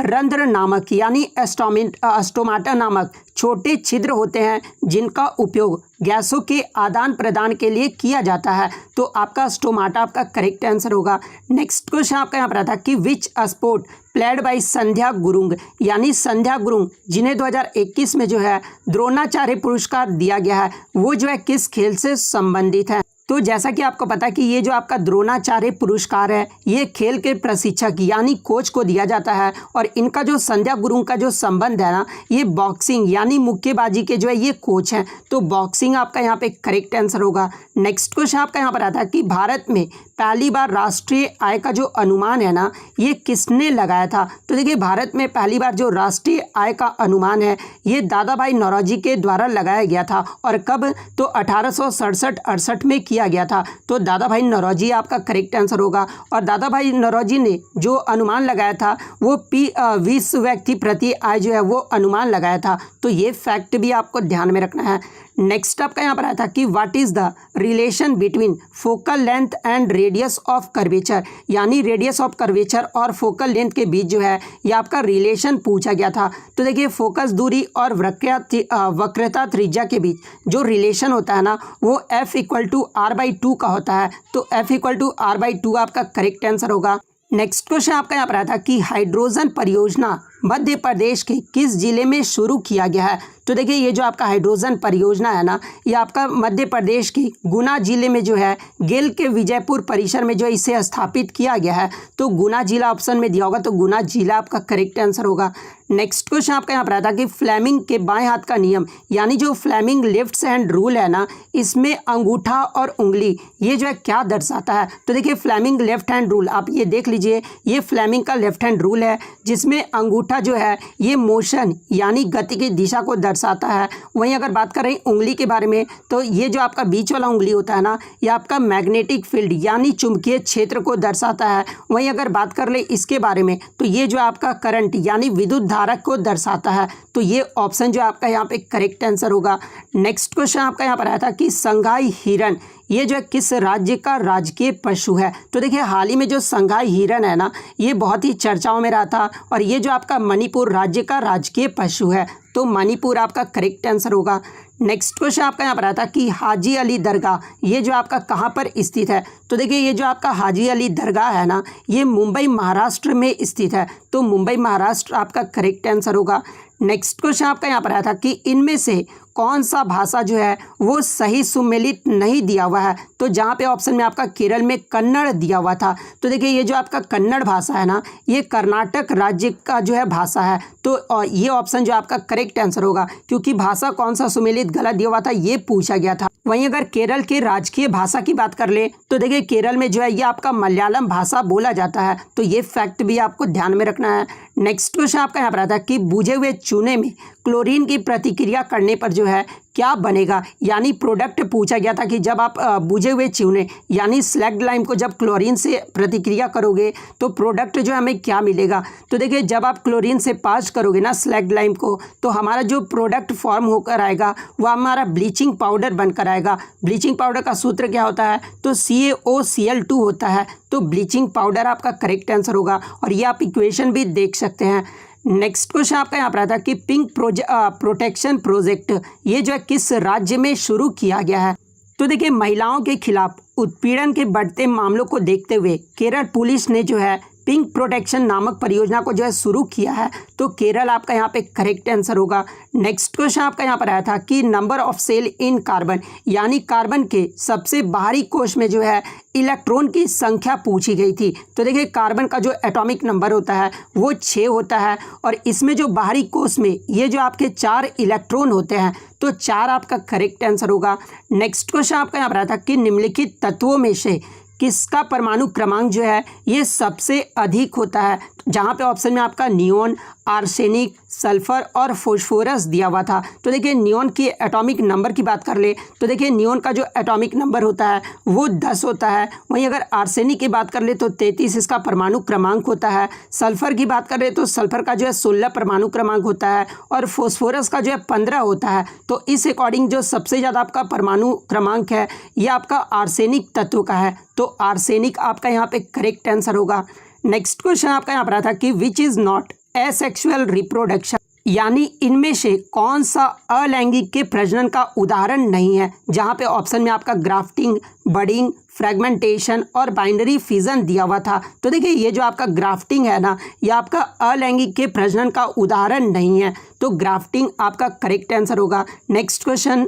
रंध्र नामक यानी स्टोमाटा नामक छोटे छिद्र होते हैं जिनका उपयोग गैसों के आदान प्रदान के लिए किया जाता है। तो आपका स्टोमाटा आपका करेक्ट आंसर होगा। नेक्स्ट क्वेश्चन आपका यहाँ पर आता है कि विच स्पोर्ट प्लेड बाय संध्या गुरुंग, यानी संध्या गुरुंग जिन्हें 2021 में जो है द्रोणाचार्य पुरस्कार दिया गया है, वो जो है किस खेल से संबंधित है। तो जैसा कि आपको पता है कि ये जो आपका द्रोणाचार्य पुरस्कार है ये खेल के प्रशिक्षक यानी कोच को दिया जाता है, और इनका जो संध्या गुरुंग का जो संबंध है ना, ये बॉक्सिंग यानी मुक्केबाजी के जो है ये कोच हैं। तो बॉक्सिंग आपका यहाँ पे करेक्ट आंसर होगा। नेक्स्ट क्वेश्चन आपका यहाँ पर आता है कि भारत में पहली बार राष्ट्रीय आय का जो अनुमान है ना, ये किसने लगाया था। तो देखिए भारत में पहली बार जो राष्ट्रीय आय का अनुमान है ये दादा भाई नौरोजी के द्वारा लगाया गया था, और कब, तो 1867-68 में किया गया था। तो दादा भाई नौरोजी आपका करेक्ट आंसर होगा। और दादा भाई नौरोजी ने जो अनुमान लगाया था वो 20 व्यक्ति प्रति आय जो है वो अनुमान लगाया था। तो ये फैक्ट भी आपको ध्यान में रखना है। नेक्स्ट आपका यहाँ पर आया था कि what is the relation between focal length and radius of curvature, यानी रेडियस ऑफ कर्वेचर और फोकल लेंथ के बीच जो है ये आपका रिलेशन पूछा गया था। तो देखिए फोकस दूरी और वक्रता त्रिज्या के बीच जो रिलेशन होता है ना वो F=R/2 का होता है। तो F=R/2 आपका करेक्ट आंसर होगा। नेक्स्ट क्वेश्चन आपका यहाँ पर आया था कि हाइड्रोजन परियोजना मध्य प्रदेश के किस जिले में शुरू किया गया है। तो देखिए ये जो आपका हाइड्रोजन परियोजना है ना, ये आपका मध्य प्रदेश के गुना जिले में जो है गेल के विजयपुर परिसर में जो इसे स्थापित किया गया है। तो गुना जिला ऑप्शन में दिया होगा, तो गुना जिला आपका करेक्ट आंसर होगा। नेक्स्ट क्वेश्चन आपका यहाँ पर आता है कि फ्लेमिंग के बाएं हाथ का नियम यानी जो फ्लेमिंग लेफ्ट हैंड रूल है ना, इसमें अंगूठा और उंगली ये जो है क्या दर्शाता है। तो देखिए फ्लेमिंग लेफ्ट हैंड रूल आप ये देख लीजिए, ये फ्लेमिंग का लेफ्ट हैंड रूल है जिसमें अंगूठा जो है ये मोशन यानी गति की दिशा को दर्शाता है। वहीं अगर बात करें उंगली के बारे में, तो ये जो आपका बीच वाला उंगली होता है ना, ये आपका मैग्नेटिक फील्ड यानी चुंबकीय क्षेत्र को दर्शाता है। वहीं अगर बात कर ले इसके बारे में, तो ये जो आपका करंट यानी विद्युत धारा को दर्शाता है। तो ये ऑप्शन जो आपका यहाँ पे करेक्ट आंसर होगा। नेक्स्ट क्वेश्चन आपका यहाँ पर आया था कि संघाई हिरन ये जो है किस राज्य का राजकीय पशु है। तो देखिए हाल ही में जो संघाई हिरन है ना, ये बहुत ही चर्चाओं में रहा था, और ये जो आपका मणिपुर राज्य का राजकीय पशु है। तो मणिपुर आपका करेक्ट आंसर होगा। नेक्स्ट क्वेश्चन आपका यहाँ पर आता कि हाजी अली दरगाह ये जो आपका कहाँ पर स्थित है। तो देखिए ये जो आपका हाजी अली दरगाह है ना, ये मुंबई महाराष्ट्र में स्थित है। तो मुंबई महाराष्ट्र आपका करेक्ट आंसर होगा। नेक्स्ट क्वेश्चन आपका यहाँ पर आया था कि इनमें से कौन सा भाषा जो है वो सही सुमेलित नहीं दिया हुआ है। तो जहाँ पे ऑप्शन में आपका केरल में कन्नड़ दिया हुआ था। तो देखिए ये जो आपका कन्नड़ भाषा है ना, ये कर्नाटक राज्य का जो है भाषा है। तो ये ऑप्शन जो आपका करेक्ट आंसर होगा, क्योंकि भाषा कौन सा सुमेलित गलत दिया हुआ था ये पूछा गया था। वहीं अगर केरल के राजकीय भाषा की बात कर ले, तो देखिए केरल में जो है ये आपका मलयालम भाषा बोला जाता है। तो ये फैक्ट भी आपको ध्यान में रखना है। नेक्स्ट क्वेश्चन आपका यहाँ पर आता है कि बुझे हुए चूने में क्लोरीन की प्रतिक्रिया करने पर जो है क्या बनेगा, यानी प्रोडक्ट पूछा गया था कि जब आप बुझे हुए चूने यानी स्लैग्ड लाइम को जब क्लोरीन से प्रतिक्रिया करोगे तो प्रोडक्ट जो हमें क्या मिलेगा। तो देखिए जब आप क्लोरीन से पास करोगे ना स्लैग्ड लाइम को, तो हमारा जो प्रोडक्ट फॉर्म होकर आएगा वो हमारा ब्लीचिंग पाउडर बनकर आएगा। ब्लीचिंग पाउडर का सूत्र क्या होता है, तो CaOCl2 होता है। तो ब्लीचिंग पाउडर आपका करेक्ट आंसर होगा, और ये आप इक्वेशन भी देख सकते हैं। नेक्स्ट क्वेश्चन आपका यहाँ पर आता है कि पिंक प्रोटेक्शन प्रोजेक्ट ये जो है किस राज्य में शुरू किया गया है। तो देखिए महिलाओं के खिलाफ उत्पीड़न के बढ़ते मामलों को देखते हुए केरल पुलिस ने जो है पिंक प्रोटेक्शन नामक परियोजना को जो है शुरू किया है। तो केरल आपका यहाँ पे करेक्ट आंसर होगा। नेक्स्ट क्वेश्चन आपका यहाँ पर आया था कि number of cell in carbon यानी कार्बन के सबसे बाहरी कोश में जो है इलेक्ट्रॉन की संख्या पूछी गई थी। तो देखिए कार्बन का जो एटॉमिक नंबर होता है वो 6 होता है, और इसमें जो बाहरी कोश में ये जो आपके 4 इलेक्ट्रॉन होते हैं। तो 4 आपका करेक्ट आंसर होगा। नेक्स्ट क्वेश्चन आपका यहाँ पर आया था कि निम्नलिखित तत्वों में से किसका परमाणु क्रमांक जो है ये सबसे अधिक होता है। जहाँ पे ऑप्शन में आपका नियोन, आर्सेनिक, सल्फर और फॉस्फोरस दिया हुआ था। तो देखिए नियोन की एटॉमिक नंबर की बात कर ले, तो देखिए नियोन का जो एटॉमिक नंबर होता है वो 10 होता है। वहीं अगर आर्सेनिक की बात कर ले तो 33 इसका परमाणु क्रमांक होता है। सल्फर की बात कर ले तो सल्फर का जो है 16 परमाणु क्रमांक होता है, और फॉस्फोरस का जो है 15 होता है। तो इस अकॉर्डिंग जो सबसे ज़्यादा आपका परमाणु क्रमांक है ये आपका आर्सेनिक तत्व का है। तो आर्सेनिक आपका यहाँ पे करेक्ट आंसर होगा। नेक्स्ट क्वेश्चन आपका यहाँ पर आया था कि which is not asexual reproduction, यानी इनमें से कौन सा अलैंगिक के प्रजनन का उदाहरण नहीं है। जहाँ पे ऑप्शन में आपका ग्राफ्टिंग, बडिंग, फ्रेगमेंटेशन और बाइनरी फिजन दिया हुआ था। तो देखिए ये जो आपका ग्राफ्टिंग है ना, ये आपका अलैंगिक के प्रजनन का उदाहरण नहीं है, तो ग्राफ्टिंग आपका करेक्ट आंसर होगा। नेक्स्ट क्वेश्चन,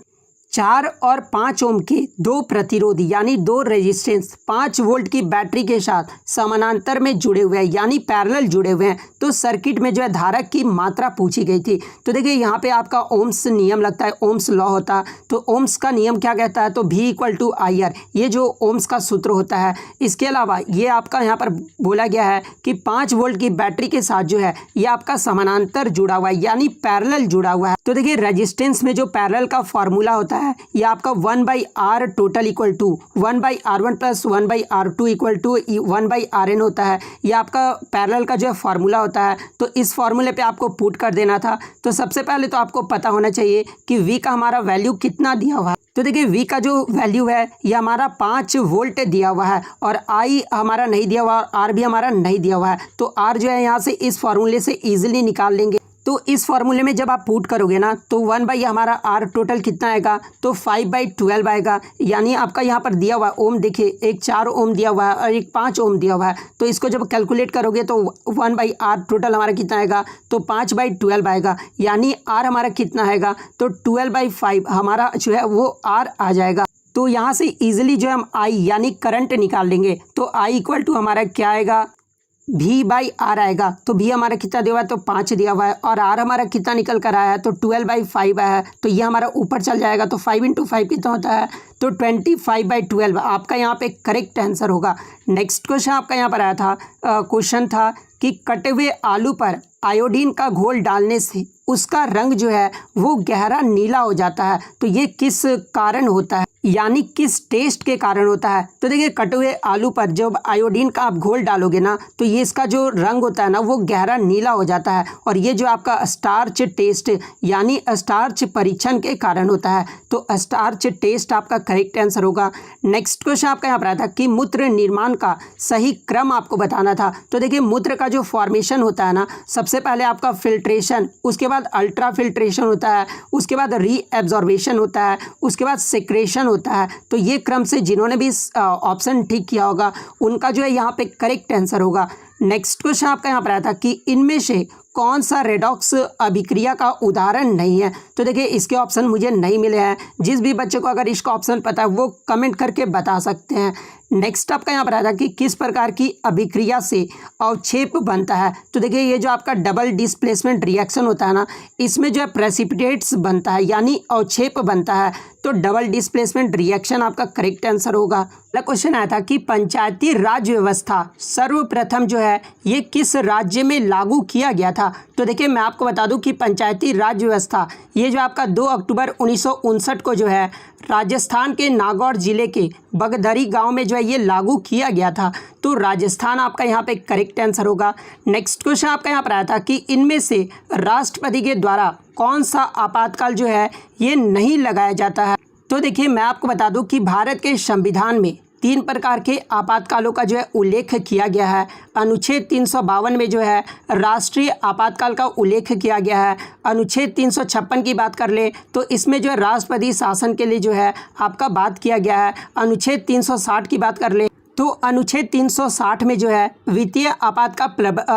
4 और 5 ओम के दो प्रतिरोधी यानी दो रेजिस्टेंस 5 वोल्ट की बैटरी के साथ समानांतर में जुड़े हुए हैं यानी पैरेलल जुड़े हुए हैं, तो सर्किट में जो है धारा की मात्रा पूछी गई थी। तो देखिए यहाँ पे आपका ओम्स नियम लगता है, ओम्स लॉ होता है। तो ओम्स का नियम क्या कहता है, तो V = IR, ये जो ओम्स का सूत्र होता है। इसके अलावा ये आपका यहाँ पर बोला गया है कि 5 वोल्ट की बैटरी के साथ जो है ये आपका समानांतर जुड़ा हुआ है यानी पैरेलल जुड़ा हुआ है। तो देखिए रेजिस्टेंस में जो पैरेलल का फॉर्मूला होता है ये आपका 1/R total equal to 1/R1 plus 1/R2 equal to 1/RN होता है। ये आपका पैरेलल का जो है फार्मूला होता है। तो इस फार्मूले पे आपको पुट कर देना था। तो सबसे पहले तो आपको पता होना चाहिए कि V का हमारा वैल्यू कितना दिया हुआ है। तो देखिए V का जो वैल्यू है ये हमारा 5 वोल्ट दिया हुआ है और I हमारा नहीं दिया हुआ और R भी हमारा नहीं दिया हुआ है। तो R जो है यहाँ से इस फार्मूले से ईजिली निकाल लेंगे। तो इस फार्मूले में जब आप पुट करोगे ना तो 1 हमारा R टोटल कितना आएगा, तो 5/12 आएगा। यानी आपका यहाँ पर दिया हुआ ओम देखिए, एक 4 ओम दिया हुआ है और एक 5 ओम दिया हुआ है। तो इसको जब कैलकुलेट करोगे तो 1/R टोटल हमारा कितना आएगा, तो 5/12 आएगा। यानी R हमारा कितना आएगा, तो 12/5 हमारा जो है वो R आ जाएगा। तो यहाँ से ईजिली जो हम I यानी करंट निकाल लेंगे। तो I = हमारा क्या आएगा, V/R आएगा। तो V हमारा कितना दिया हुआ है, तो 5 दिया हुआ है और R हमारा कितना निकल कर आया है, तो 12/5 आया है। तो ये हमारा ऊपर चल जाएगा। तो 5 × 5 कितना होता है, तो 25/12 आपका यहाँ पे करेक्ट आंसर होगा। नेक्स्ट क्वेश्चन आपका यहाँ पर आया था, क्वेश्चन था कि कटे हुए आलू पर आयोडीन का घोल डालने से उसका रंग जो है वो गहरा नीला हो जाता है। तो ये किस कारण होता है, यानी किस टेस्ट के कारण होता है। तो देखिए कटे हुए आलू पर जब आयोडीन का आप घोल डालोगे ना तो ये इसका जो रंग होता है ना वो गहरा नीला हो जाता है और ये जो आपका स्टार्च टेस्ट यानी स्टार्च परीक्षण के कारण होता है। तो स्टार्च टेस्ट आपका करेक्ट आंसर होगा। नेक्स्ट क्वेश्चन आपका यहाँ पर आया था कि मूत्र निर्माण का सही क्रम आपको बताना था। तो देखिए मूत्र का जो फॉर्मेशन होता है ना, सबसे पहले आपका फिल्ट्रेशन, उसके बाद अल्ट्रा फिल्ट्रेशन होता है, उसके बाद रीएब्जॉर्बेशन होता है, उसके बाद सेक्रेशन होता है। तो ये क्रम से जिन्होंने भी ऑप्शन ठीक किया होगा उनका जो है यहाँ पे करेक्ट आंसर होगा। नेक्स्ट क्वेश्चन आपका यहाँ पर आया था कि इनमें से कौन सा रेडॉक्स अभिक्रिया का उदाहरण नहीं है। तो देखिए इसके ऑप्शन मुझे नहीं मिले हैं। जिस भी बच्चे को अगर इसका ऑप्शन पता है वो कमेंट करके बता सकते हैं। नेक्स्ट आपका यहाँ पर आया था कि किस प्रकार की अभिक्रिया से अवक्षेप बनता है। तो देखिए ये जो आपका डबल डिस्प्लेसमेंट रिएक्शन होता है ना, इसमें जो है प्रेसिपिटेट्स बनता है यानी अवक्षेप बनता है। तो डबल डिस्प्लेसमेंट रिएक्शन आपका करेक्ट आंसर होगा। अगला क्वेश्चन आया था कि पंचायती राज व्यवस्था सर्वप्रथम जो है ये किस राज्य में लागू किया गया था। तो देखिए मैं आपको बता दूं कि पंचायती राज व्यवस्था ये जो आपका 2 अक्टूबर 1959 को जो है राजस्थान के नागौर जिले के बगधरी गांव में जो है ये लागू किया गया था। तो राजस्थान आपका यहाँ पे करेक्ट आंसर होगा। नेक्स्ट क्वेश्चन आपका यहाँ पर आया था कि इनमें से राष्ट्रपति के द्वारा कौन सा आपातकाल जो है ये नहीं लगाया जाता है। तो देखिए मैं आपको बता दूं कि भारत के संविधान में 3 प्रकार के आपातकालों का जो है उल्लेख किया गया है। अनुच्छेद 352 में जो है राष्ट्रीय आपातकाल का उल्लेख किया गया है। अनुच्छेद 356 की बात कर ले तो इसमें जो है राष्ट्रपति शासन के लिए जो है आपका बात किया गया है। अनुच्छेद 360 की बात कर ले तो अनुच्छेद 360 में जो है वित्तीय आपात का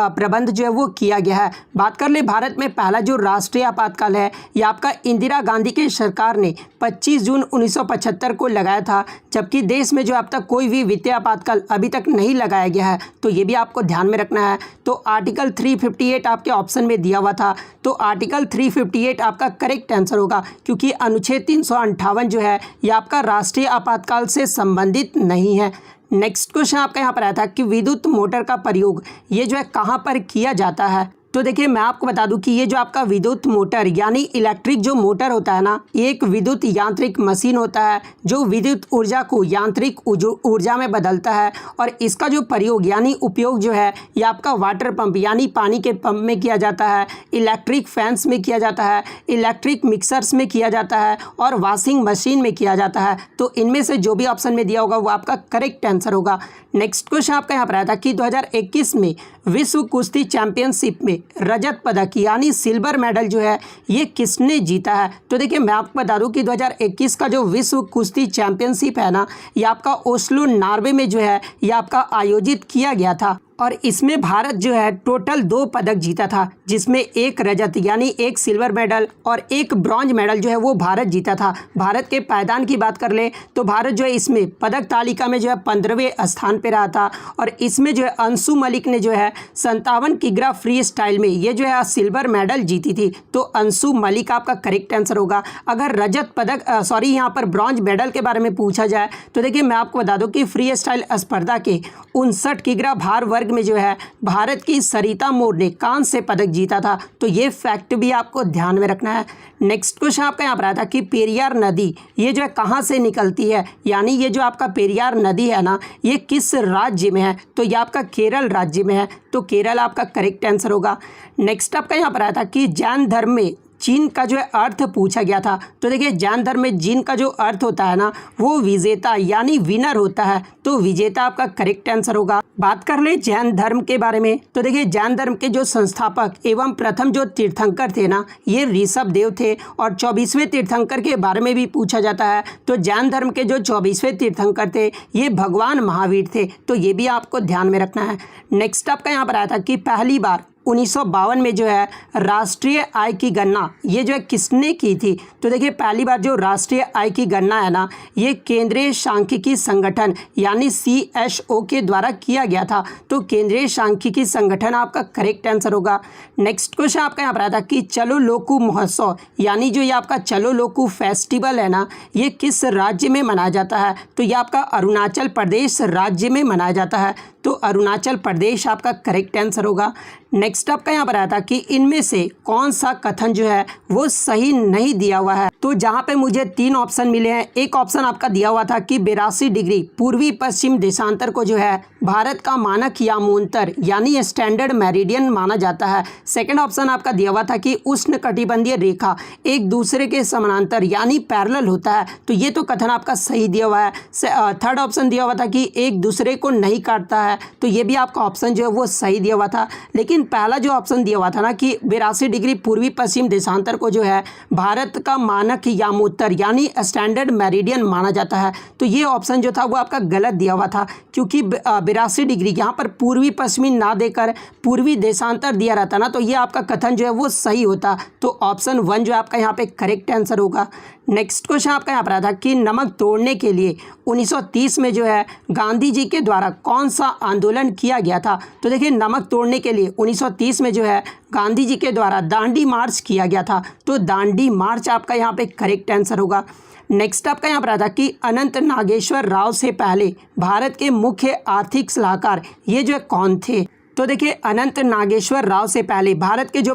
प्रबंध जो है वो किया गया है। बात कर ले भारत में पहला जो राष्ट्रीय आपातकाल है ये आपका इंदिरा गांधी की सरकार ने 25 जून 1975 को लगाया था, जबकि देश में जो अब तक कोई भी वित्तीय आपातकाल अभी तक नहीं लगाया गया है। तो ये भी आपको ध्यान में रखना है। तो आर्टिकल 358 आपके ऑप्शन में दिया हुआ था, तो आर्टिकल 358 आपका करेक्ट आंसर होगा, क्योंकि अनुच्छेद 358 जो है ये आपका राष्ट्रीय आपातकाल से संबंधित नहीं है। नेक्स्ट क्वेश्चन आपका यहाँ पर आया था कि विद्युत मोटर का प्रयोग ये जो है कहाँ पर किया जाता है। तो तो देखिए मैं आपको बता दूं कि ये जो आपका विद्युत मोटर यानी इलेक्ट्रिक जो मोटर होता है ना, ये एक विद्युत यांत्रिक मशीन होता है जो विद्युत ऊर्जा को यांत्रिक ऊर्जा में बदलता है। और इसका जो प्रयोग यानी उपयोग जो है ये आपका वाटर पंप यानी पानी के पंप में किया जाता है, इलेक्ट्रिक फैंस में किया जाता है, इलेक्ट्रिक मिक्सर्स में किया जाता है और वॉशिंग मशीन में किया जाता है। तो इनमें से जो भी ऑप्शन में दिया होगा वो आपका करेक्ट आंसर होगा। नेक्स्ट क्वेश्चन आपका यहाँ पर आया था कि 2021 में विश्व कुश्ती चैंपियनशिप में रजत पदक यानी सिल्वर मेडल जो है ये किसने जीता है। तो देखिए मैं आपको बता दूं कि 2021 का जो विश्व कुश्ती चैंपियनशिप है ना, ये आपका ओस्लो नॉर्वे में जो है ये आपका आयोजित किया गया था। और इसमें भारत जो है टोटल 2 पदक जीता था, जिसमें एक रजत यानी एक सिल्वर मेडल और एक ब्रॉन्ज मेडल जो है वो भारत जीता था। भारत के पायदान की बात कर ले तो भारत जो है इसमें पदक तालिका में जो है 15वें स्थान पे रहा था। और इसमें जो है अंशु मलिक ने जो है 57 किग्रा फ्री स्टाइल में ये जो है सिल्वर मेडल जीती थी। तो अंशु मलिक आपका करेक्ट आंसर होगा। अगर रजत पदक यहाँ पर ब्रॉन्ज मेडल के बारे में पूछा जाए तो देखिए मैं आपको बता दूं कि फ्री स्टाइल स्पर्धा के 59 किग्रा भार वर्ग में जो है भारत की सरिता मोर ने कांस्य पदक जीता था। तो ये फैक्ट भी आपको ध्यान में रखना है। नेक्स्ट क्वेश्चन आपका यहाँ पर आया था कि पेरियार नदी ये जो है कहाँ से निकलती है, यानी ये जो आपका पेरियार नदी है ना ये किस राज्य में है। तो ये आपका केरल राज्य में है। तो केरल आपका करेक्ट आंसर होगा। नेक्स्ट आपका यहाँ पर आया था कि जैन धर्म में जीन का जो है अर्थ पूछा गया था। तो देखिए जैन धर्म में जीन का जो अर्थ होता है ना वो विजेता यानी विनर होता है। तो विजेता आपका करेक्ट आंसर होगा। बात कर ले जैन धर्म के बारे में तो देखिए जैन धर्म के जो संस्थापक एवं प्रथम जो तीर्थंकर थे ना ये ऋषभ देव थे। और 24वें तीर्थंकर के बारे में भी पूछा जाता है। तो जैन धर्म के जो 24वें तीर्थंकर थे ये भगवान महावीर थे। तो ये भी आपको ध्यान में रखना है। नेक्स्ट आपका यहाँ पर आया था कि पहली बार 1952 में जो है राष्ट्रीय आय की गणना ये जो है किसने की थी। तो देखिए पहली बार जो राष्ट्रीय आय की गणना है ना ये केंद्रीय सांख्यिकी संगठन यानी CSO के द्वारा किया गया था। तो केंद्रीय सांख्यिकी संगठन आपका करेक्ट आंसर होगा। नेक्स्ट क्वेश्चन आपका यहाँ पर आया था कि चलो लोकू महोत्सव यानी जो ये आपका चलो लोकू फेस्टिवल है ना ये किस राज्य में मनाया जाता है। तो ये आपका अरुणाचल प्रदेश राज्य में मनाया जाता है। तो अरुणाचल प्रदेश आपका करेक्ट आंसर होगा। नेक्स्ट आपका यहाँ पर आया था कि इनमें से कौन सा कथन जो है वो सही नहीं दिया हुआ है। तो जहाँ पे मुझे 3 ऑप्शन मिले हैं, एक ऑप्शन आपका दिया हुआ था कि 82 डिग्री पूर्वी पश्चिम देशांतर को जो है भारत का मानक यामोंतर यानी स्टैंडर्ड मेरिडियन माना जाता है। सेकंड ऑप्शन आपका दिया हुआ था कि उष्णकटिबंधीय रेखा एक दूसरे के समानांतर यानी पैरेलल होता है। तो ये तो कथन आपका सही दिया हुआ है। थर्ड ऑप्शन दिया हुआ था कि एक दूसरे को नहीं काटता है। तो ये भी आपका ऑप्शन जो है वो सही दिया हुआ था। लेकिन पहला जो ऑप्शन दिया हुआ था ना कि 82 डिग्री पूर्वी पश्चिम देशांतर को जो है भारत का मानक यामोत्तर यानी स्टैंडर्ड मेरिडियन माना जाता है। तो ये ऑप्शन जो था वो आपका गलत दिया हुआ था, क्योंकि 82 डिग्री यहाँ पर पूर्वी पश्चिमी ना देकर पूर्वी देशांतर दिया रहता ना तो ये आपका कथन जो है वो सही होता। तो ऑप्शन 1 जो आपका यहाँ पे करेक्ट आंसर होगा। नेक्स्ट क्वेश्चन आपका यहाँ पर आया था कि नमक तोड़ने के लिए 1930 में जो है गांधी जी के द्वारा कौन सा आंदोलन किया गया था। तो देखिए नमक तोड़ने के लिए 1930 में जो है गांधी जी के द्वारा दांडी मार्च किया गया था। तो दांडी मार्च आपका यहाँ पे करेक्ट आंसर होगा। नेक्स्ट आपका यहाँ पर आया था कि अनंत नागेश्वर राव से पहले भारत के मुख्य आर्थिक सलाहकार ये जो है कौन थे। तो देखिए अनंत नागेश्वर राव से पहले भारत के जो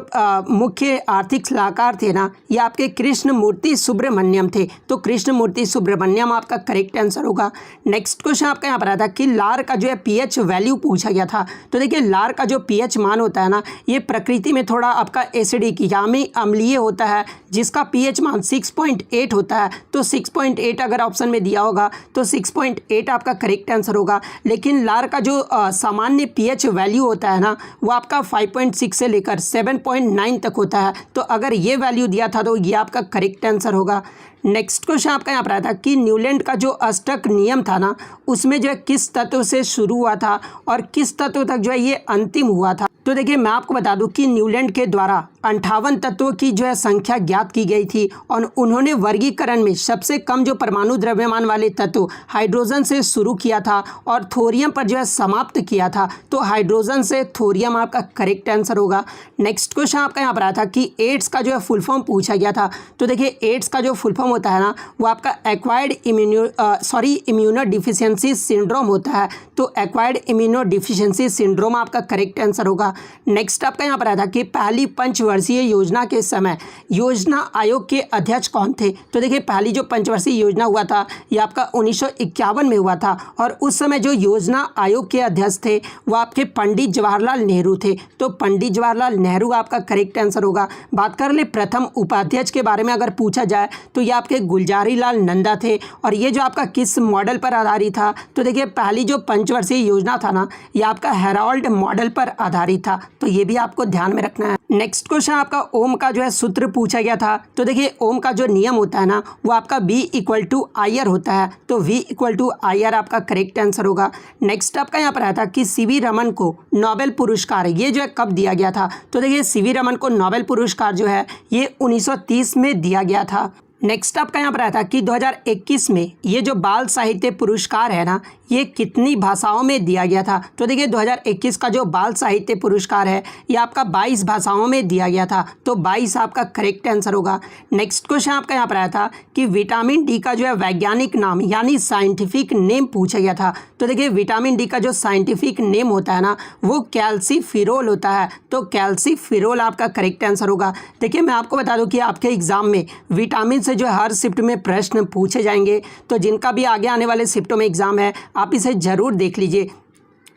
मुख्य आर्थिक सलाहकार थे ना ये आपके कृष्णमूर्ति सुब्रमण्यम थे। तो कृष्णमूर्ति सुब्रमण्यम आपका करेक्ट आंसर होगा। नेक्स्ट क्वेश्चन आपका यहाँ पर आया था कि लार का जो है पीएच वैल्यू पूछा गया था। तो देखिए लार का जो पीएच मान होता है ना ये प्रकृति में थोड़ा आपका एसिडिक यानी अम्लीय होता है, जिसका पीएच मान 6.8 होता है। तो 6.8 अगर ऑप्शन में दिया होगा तो 6.8 आपका करेक्ट आंसर होगा। लेकिन लार का जो सामान्य पीएच वैल्यू होता है ना वो आपका 5.6 से लेकर 7.9 तक होता है। तो अगर ये वैल्यू दिया था तो ये आपका करेक्ट आंसर होगा। नेक्स्ट क्वेश्चन आपका यहाँ पर आया था कि न्यूलैंड का जो अष्टक नियम था ना उसमें जो है किस तत्व से शुरू हुआ था और किस तत्व तक जो है ये अंतिम हुआ था। तो देखिए मैं आपको बता दूं कि न्यूलैंड के द्वारा 58 तत्वों की जो है संख्या ज्ञात की गई थी और उन्होंने वर्गीकरण में सबसे कम जो परमाणु द्रव्यमान वाले तत्व हाइड्रोजन से शुरू किया था और थोरियम पर जो है समाप्त किया था। तो हाइड्रोजन से थोरियम आपका करेक्ट आंसर होगा। नेक्स्ट क्वेश्चन आपका यहाँ पर आया था कि एड्स का जो है फुल फॉर्म पूछा गया था। तो देखिए एड्स का जो फुल फॉर्म होता है ना वो आपका एक्वायर्ड इम्यूनो डिफिशियंसी सिंड्रोम होता है। तो एक्वायर्ड इम्यूनो डिफिशियंसी सिंड्रोम आपका करेक्ट आंसर होगा। नेक्स्ट आपका यहाँ पर आया था कि पहली पंचवर्षीय योजना के समय योजना आयोग के अध्यक्ष कौन थे। तो देखिए पहली जो पंचवर्षीय योजना हुआ था ये आपका 1951 में हुआ था और उस समय जो योजना आयोग के अध्यक्ष थे वो आपके पंडित जवाहरलाल नेहरू थे। तो पंडित जवाहरलाल नेहरू आपका करेक्ट आंसर होगा। बात कर ले प्रथम उपाध्यक्ष के बारे में अगर पूछा जाए तो ये आपके गुलजारी लाल नंदा थे और ये जो आपका किस मॉडल पर आधारित था। तो देखिए पहली जो पंचवर्षीय योजना था ना ये आपका हेराल्ड मॉडल पर आधारित था। तो ये भी आपको ध्यान में रखना है। नेक्स्ट क्वेश्चन आपका ओम का जो है सूत्र पूछा गया था। तो देखिए ओम का जो नियम होता है ना वो आपका V = IR होता है। तो V = IR आपका करेक्ट आंसर होगा। नेक्स्ट आपका यहाँ पर आया था कि सीवी रमन को नोबेल पुरस्कार ये जो है कब दिया गया था। तो देखिए सीवी रमन को नोबेल पुरस्कार जो है ये 1930 में दिया गया था। नेक्स्ट आपका यहाँ पर आया था कि 2021 में ये जो बाल साहित्य पुरस्कार है ना ये कितनी भाषाओं में दिया गया था। तो देखिए 2021 का जो बाल साहित्य पुरस्कार है ये आपका 22 भाषाओं में दिया गया था। तो 22 आपका करेक्ट आंसर होगा। नेक्स्ट क्वेश्चन आपका यहाँ पर आया था कि विटामिन डी का जो है वैज्ञानिक नाम यानी साइंटिफिक नेम पूछा गया था। तो देखिए विटामिन डी का जो साइंटिफिक नेम होता है ना वो कैल्सीफिरोल होता है। तो कैल्सीफिरोल आपका करेक्ट आंसर होगा। देखिए मैं आपको बता दूं कि आपके एग्जाम में विटामिन से जो हर शिफ्ट में प्रश्न पूछे जाएंगे। तो जिनका भी आगे आने वाले शिफ्टों में एग्जाम है आप इसे ज़रूर देख लीजिए।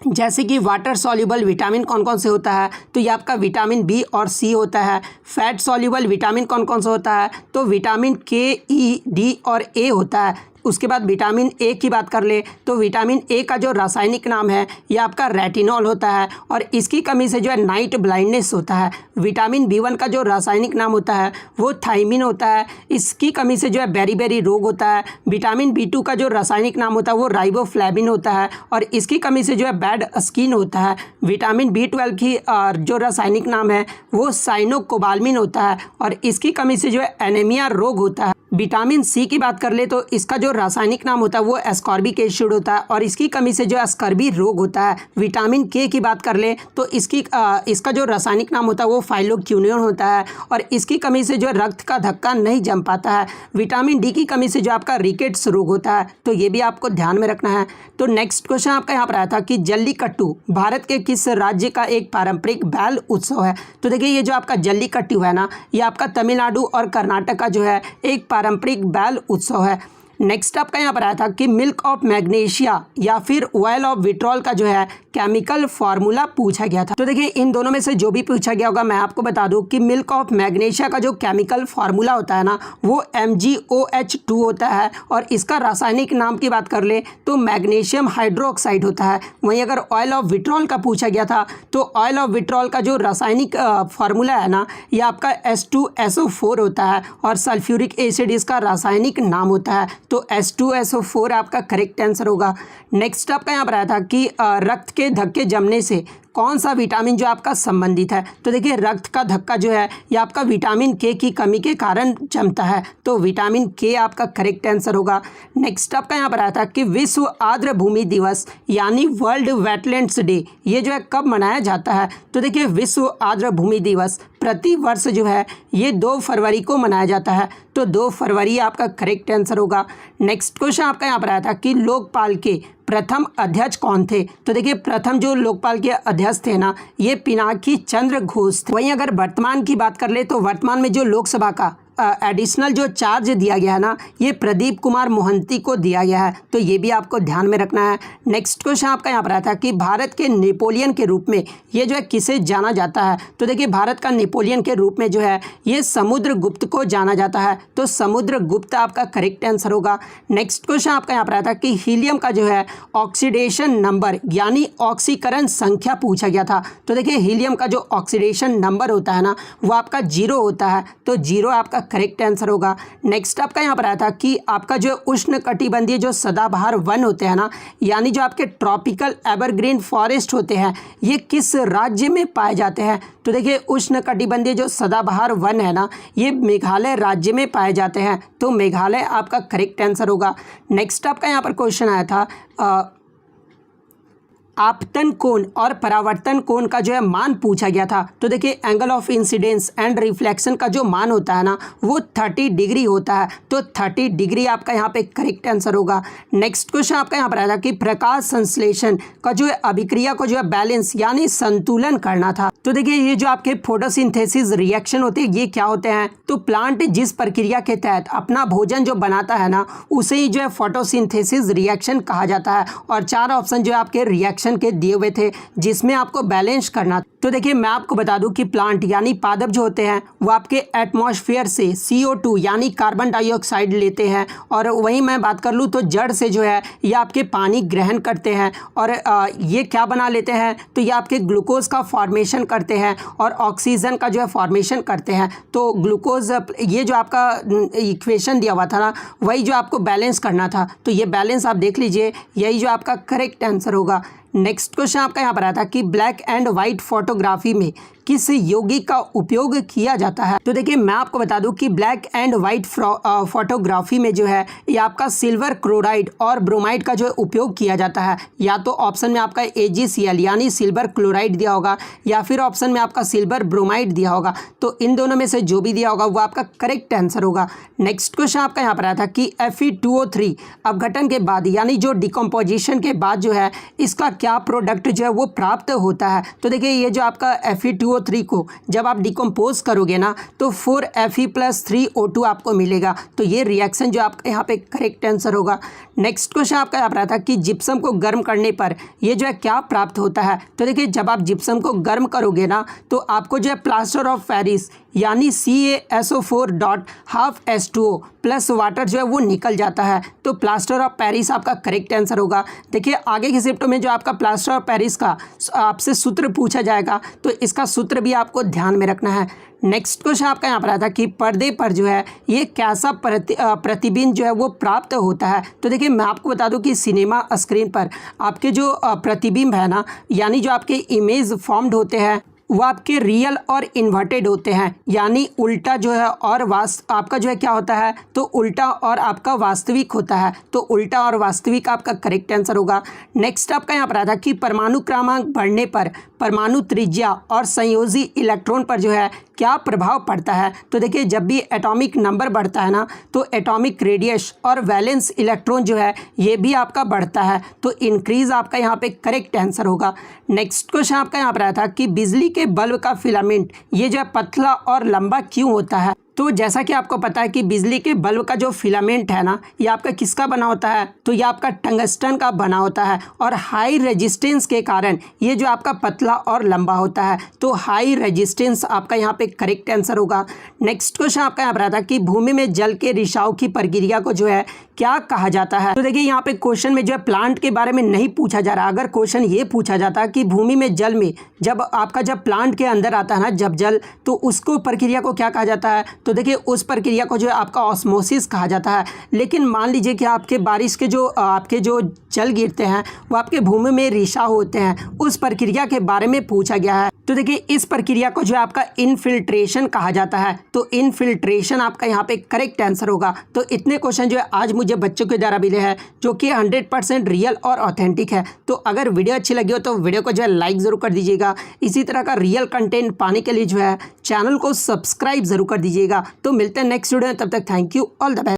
जैसे कि वाटर सॉल्युबल विटामिन कौन कौन से होता है। तो ये आपका विटामिन बी और सी होता है। फैट सॉल्युबल विटामिन कौन कौन सा होता है। तो विटामिन के, ई, डी और ए होता है। उसके बाद विटामिन ए की बात कर ले तो विटामिन ए का जो रासायनिक नाम है ये आपका रेटिनॉल होता है और इसकी कमी से जो है नाइट ब्लाइंडनेस होता है। विटामिन B1 का जो रासायनिक नाम होता है वो थाइमिन होता है। इसकी कमी से जो है बेरी रोग होता है। विटामिन B2 का जो रासायनिक नाम होता है वो राइबोफ्लेविन होता है और इसकी कमी से जो है बैड स्किन होता है। विटामिन B12 की जो रासायनिक नाम है वो साइनोकोबाल्मिन होता है और इसकी कमी से जो है एनीमिया रोग होता है। विटामिन सी की बात कर ले तो इसका जो रासायनिक नाम होता है वो एस्कॉर्बिक एसिड होता है और इसकी कमी से जो एस्कर्बी रोग होता है। विटामिन के की बात कर ले तो इसका जो रासायनिक नाम होता है वो फाइलोक्विनोन होता है और इसकी कमी से जो रक्त का धक्का नहीं जम पाता है। विटामिन डी की कमी से जो आपका रिकेट्स रोग होता है। तो ये भी आपको ध्यान में रखना है। तो नेक्स्ट क्वेश्चन आपका यहाँ पर आया था कि जल्लीकट्टू भारत के किस राज्य का एक पारंपरिक बैल उत्सव है। तो देखिए ये जो आपका जल्लीकट्टू है ना ये आपका तमिलनाडु और कर्नाटक का जो है एक पारंपरिक बैल उत्सव है। नेक्स्ट आपका यहाँ पर आया था कि मिल्क ऑफ मैग्नीशिया या फिर ऑयल ऑफ विट्रॉल का जो है केमिकल फार्मूला पूछा गया था। तो देखिए इन दोनों में से जो भी पूछा गया होगा मैं आपको बता दूं कि मिल्क ऑफ मैग्नीशिया का जो केमिकल फार्मूला होता है ना वो MgOH2 होता है और इसका रासायनिक नाम की बात कर ले तो मैग्नीशियम हाइड्रोक्साइड होता है। वहीं अगर ऑयल ऑफ विट्रॉल का पूछा गया था तो ऑयल ऑफ विट्रॉल का जो रासायनिक फार्मूला है ना ये आपका H2SO4 होता है और सल्फ्यूरिक एसिड इसका रासायनिक नाम होता है। तो H2SO4 आपका करेक्ट आंसर होगा। नेक्स्ट आपका यहाँ पर आया था कि रक्त के धक्के जमने से कौन सा विटामिन जो आपका संबंधित है। तो देखिए रक्त का धक्का जो है ये आपका विटामिन के की कमी के कारण जमता है। तो विटामिन के आपका करेक्ट आंसर होगा। नेक्स्ट आपका यहाँ पर आया था कि विश्व आर्द्र भूमि दिवस यानी वर्ल्ड वेटलैंड्स डे ये जो है कब मनाया जाता है। तो देखिए विश्व आर्द्र भूमि दिवस प्रति वर्ष जो है ये 2 फरवरी को मनाया जाता है। तो 2 फरवरी आपका करेक्ट आंसर होगा। नेक्स्ट क्वेश्चन आपका यहाँ पर आया था कि लोकपाल के प्रथम अध्यक्ष कौन थे। तो देखिए प्रथम जो लोकपाल के अध्यक्ष थे ना ये पिनाकी चंद्र घोष थे। वहीं अगर वर्तमान की बात कर ले तो वर्तमान में जो लोकसभा का एडिशनल जो चार्ज दिया गया है ना ये प्रदीप कुमार मोहंती को दिया गया है। तो ये भी आपको ध्यान में रखना है। नेक्स्ट क्वेश्चन आपका यहाँ पर आया था कि भारत के नेपोलियन के रूप में ये जो है किसे जाना जाता है। तो देखिए भारत का नेपोलियन के रूप में जो है ये समुद्रगुप्त को जाना जाता है। तो समुद्रगुप्त आपका करेक्ट आंसर होगा। नेक्स्ट क्वेश्चन आपका यहाँ पर आया था कि हीलियम का जो है ऑक्सीडेशन नंबर यानी ऑक्सीकरण संख्या पूछा गया था। तो देखिए हीलियम का जो ऑक्सीडेशन नंबर होता है ना वो आपका 0 होता है। तो 0 आपका करेक्ट आंसर होगा। नेक्स्ट आपका यहाँ पर आया था कि आपका जो उष्णकटिबंधीय जो सदाबहार वन होते हैं ना, यानी जो आपके ट्रॉपिकल एवरग्रीन फॉरेस्ट होते हैं, ये किस राज्य में पाए जाते हैं? तो देखिए उष्णकटिबंधीय जो सदाबहार वन है ना, ये मेघालय राज्य में पाए जाते हैं, तो मेघालय आपका करेक्ट आंसर होगा। नेक्स्ट आपका यहाँ पर क्वेश्चन आया था आपतन कोण और परावर्तन कोण का जो है मान पूछा गया था। तो देखिए angle of incidence and reflection का जो मान होता है ना, वो 30 डिग्री होता है, तो 30 डिग्री आपका यहाँ पे करेक्ट आंसर होगा। नेक्स्ट क्वेश्चन आपका यहाँ पर आया था कि प्रकाश संश्लेषण का जो है अभिक्रिया को जो है बैलेंस यानी संतुलन करना था। तो देखिए ये जो आपके फोटोसिंथेसिस रिएक्शन होते हैं, ये क्या होते हैं? तो प्लांट जिस प्रक्रिया के तहत अपना भोजन जो बनाता है ना, उसे ही जो है फोटोसिंथेसिस रिएक्शन कहा जाता है। और 4 ऑप्शन जो है आपके रिएक्शन के दिए हुए थे, जिसमें आपको बैलेंस करना। तो देखिए मैं आपको बता दूं कि प्लांट यानी पादप जो होते हैं वो आपके एटमॉस्फेयर से CO2 यानी कार्बन डाइऑक्साइड लेते हैं, और वहीं मैं बात कर लूँ तो जड़ से जो है ये आपके पानी ग्रहण करते हैं, और ये क्या बना लेते हैं? तो ये आपके ग्लूकोज का फॉर्मेशन करते हैं और ऑक्सीजन का जो है फॉर्मेशन करते हैं। तो ग्लूकोज, ये जो आपका इक्वेशन दिया हुआ था ना, वही जो आपको बैलेंस करना था, तो ये बैलेंस आप देख लीजिए, यही जो आपका करेक्ट आंसर होगा। नेक्स्ट क्वेश्चन आपका यहाँ पर आया था कि ब्लैक एंड वाइट फोटोग्राफी में किस यौगिक का उपयोग किया जाता है? तो देखिए मैं आपको बता दूं कि ब्लैक एंड वाइट फोटोग्राफी में जो है ये आपका सिल्वर क्लोराइड और ब्रोमाइड का जो है उपयोग किया जाता है। या तो ऑप्शन में आपका AgCl यानी सिल्वर क्लोराइड दिया होगा, या फिर ऑप्शन में आपका सिल्वर ब्रोमाइड दिया होगा। तो इन दोनों में से जो भी दिया होगा वो आपका करेक्ट आंसर होगा। नेक्स्ट क्वेश्चन आपका यहाँ पर आया था कि Fe2O3 अपघटन के बाद यानी जो डिकम्पोजिशन के बाद जो है इसका क्या प्रोडक्ट जो है वो प्राप्त होता है? तो देखिए ये जो आपका Fe2O3 को जब आप डिकम्पोज करोगे ना, तो 4Fe+3O2 आपको मिलेगा। तो ये रिएक्शन जो आपका यहाँ पे करेक्ट आंसर होगा। नेक्स्ट क्वेश्चन आपका यहाँ पर आता है कि जिप्सम को गर्म करने पर ये जो है क्या प्राप्त होता है? तो देखिए जब आप जिप्सम को गर्म करोगे ना, तो आपको जो है प्लास्टर ऑफ पेरिस यानी CaSO4.12H2O प्लस वाटर जो है वो निकल जाता है। तो प्लास्टर ऑफ पेरिस आपका करेक्ट आंसर होगा। देखिए आगे की शिफ्टों में जो आपका प्लास्टर ऑफ पेरिस का आपसे सूत्र पूछा जाएगा, तो इसका सूत्र भी आपको ध्यान में रखना है। नेक्स्ट क्वेश्चन आपका यहाँ पर आता है कि पर्दे पर जो है ये कैसा प्रतिबिंब जो है वो प्राप्त होता है? तो देखिए मैं आपको बता दूं कि सिनेमा स्क्रीन पर आपके जो प्रतिबिंब है ना, यानी जो आपके इमेज फॉर्म्ड होते हैं, वो आपके रियल और इन्वर्टेड होते हैं, यानी उल्टा जो है और आपका जो है क्या होता है? तो उल्टा और आपका वास्तविक होता है। तो उल्टा और वास्तविक आपका करेक्ट आंसर होगा। नेक्स्ट आपका यहाँ पर आता है कि परमाणु क्रमांक बढ़ने पर परमाणु त्रिज्या और संयोजी इलेक्ट्रॉन पर जो है क्या प्रभाव पड़ता है? तो देखिए जब भी एटॉमिक नंबर बढ़ता है ना, तो एटॉमिक रेडियस और वैलेंस इलेक्ट्रॉन जो है ये भी आपका बढ़ता है। तो इंक्रीज आपका यहाँ पे करेक्ट आंसर होगा। नेक्स्ट क्वेश्चन आपका यहाँ पर आया था कि बिजली के बल्ब का फिलामेंट ये जो है पतला और लंबा क्यों होता है? तो जैसा कि आपको पता है कि बिजली के बल्ब का जो फिलामेंट है ना, ये आपका किसका बना होता है? तो ये आपका टंगस्टन का बना होता है, और हाई रेजिस्टेंस के कारण ये जो आपका पतला और लंबा होता है। तो हाई रेजिस्टेंस आपका यहाँ पे करेक्ट आंसर होगा। नेक्स्ट क्वेश्चन आपका यहाँ पर आता है कि भूमि में जल के रिसाव की प्रक्रिया को जो है क्या कहा जाता है? तो देखिए यहाँ पे क्वेश्चन में जो है प्लांट के बारे में नहीं पूछा जा रहा। अगर क्वेश्चन ये पूछा जाता कि भूमि में जल में जब प्लांट के अंदर आता है ना जब जल, तो उसको प्रक्रिया को क्या कहा जाता है? तो देखिए उस प्रक्रिया को जो है आपका ऑस्मोसिस कहा जाता है। लेकिन मान लीजिए कि आपके बारिश के जो आपके जो जल गिरते हैं वो आपके भूमि में रिसाव होते हैं, उस प्रक्रिया के बारे में पूछा गया है। तो देखिए इस प्रक्रिया को जो है आपका इनफिल्ट्रेशन कहा जाता है। तो इनफिल्ट्रेशन आपका यहाँ पे करेक्ट आंसर होगा। तो इतने क्वेश्चन जो है आज मुझे बच्चों के द्वारा मिले हैं, जो कि 100% रियल और ऑथेंटिक है। तो अगर वीडियो अच्छी लगी हो तो वीडियो को जो है लाइक ज़रूर कर दीजिएगा। इसी तरह का रियल कंटेंट पाने के लिए जो है चैनल को सब्सक्राइब ज़रूर कर दीजिएगा। तो मिलते हैं नेक्स्ट वीडियो में, तब तक thank you, all the best.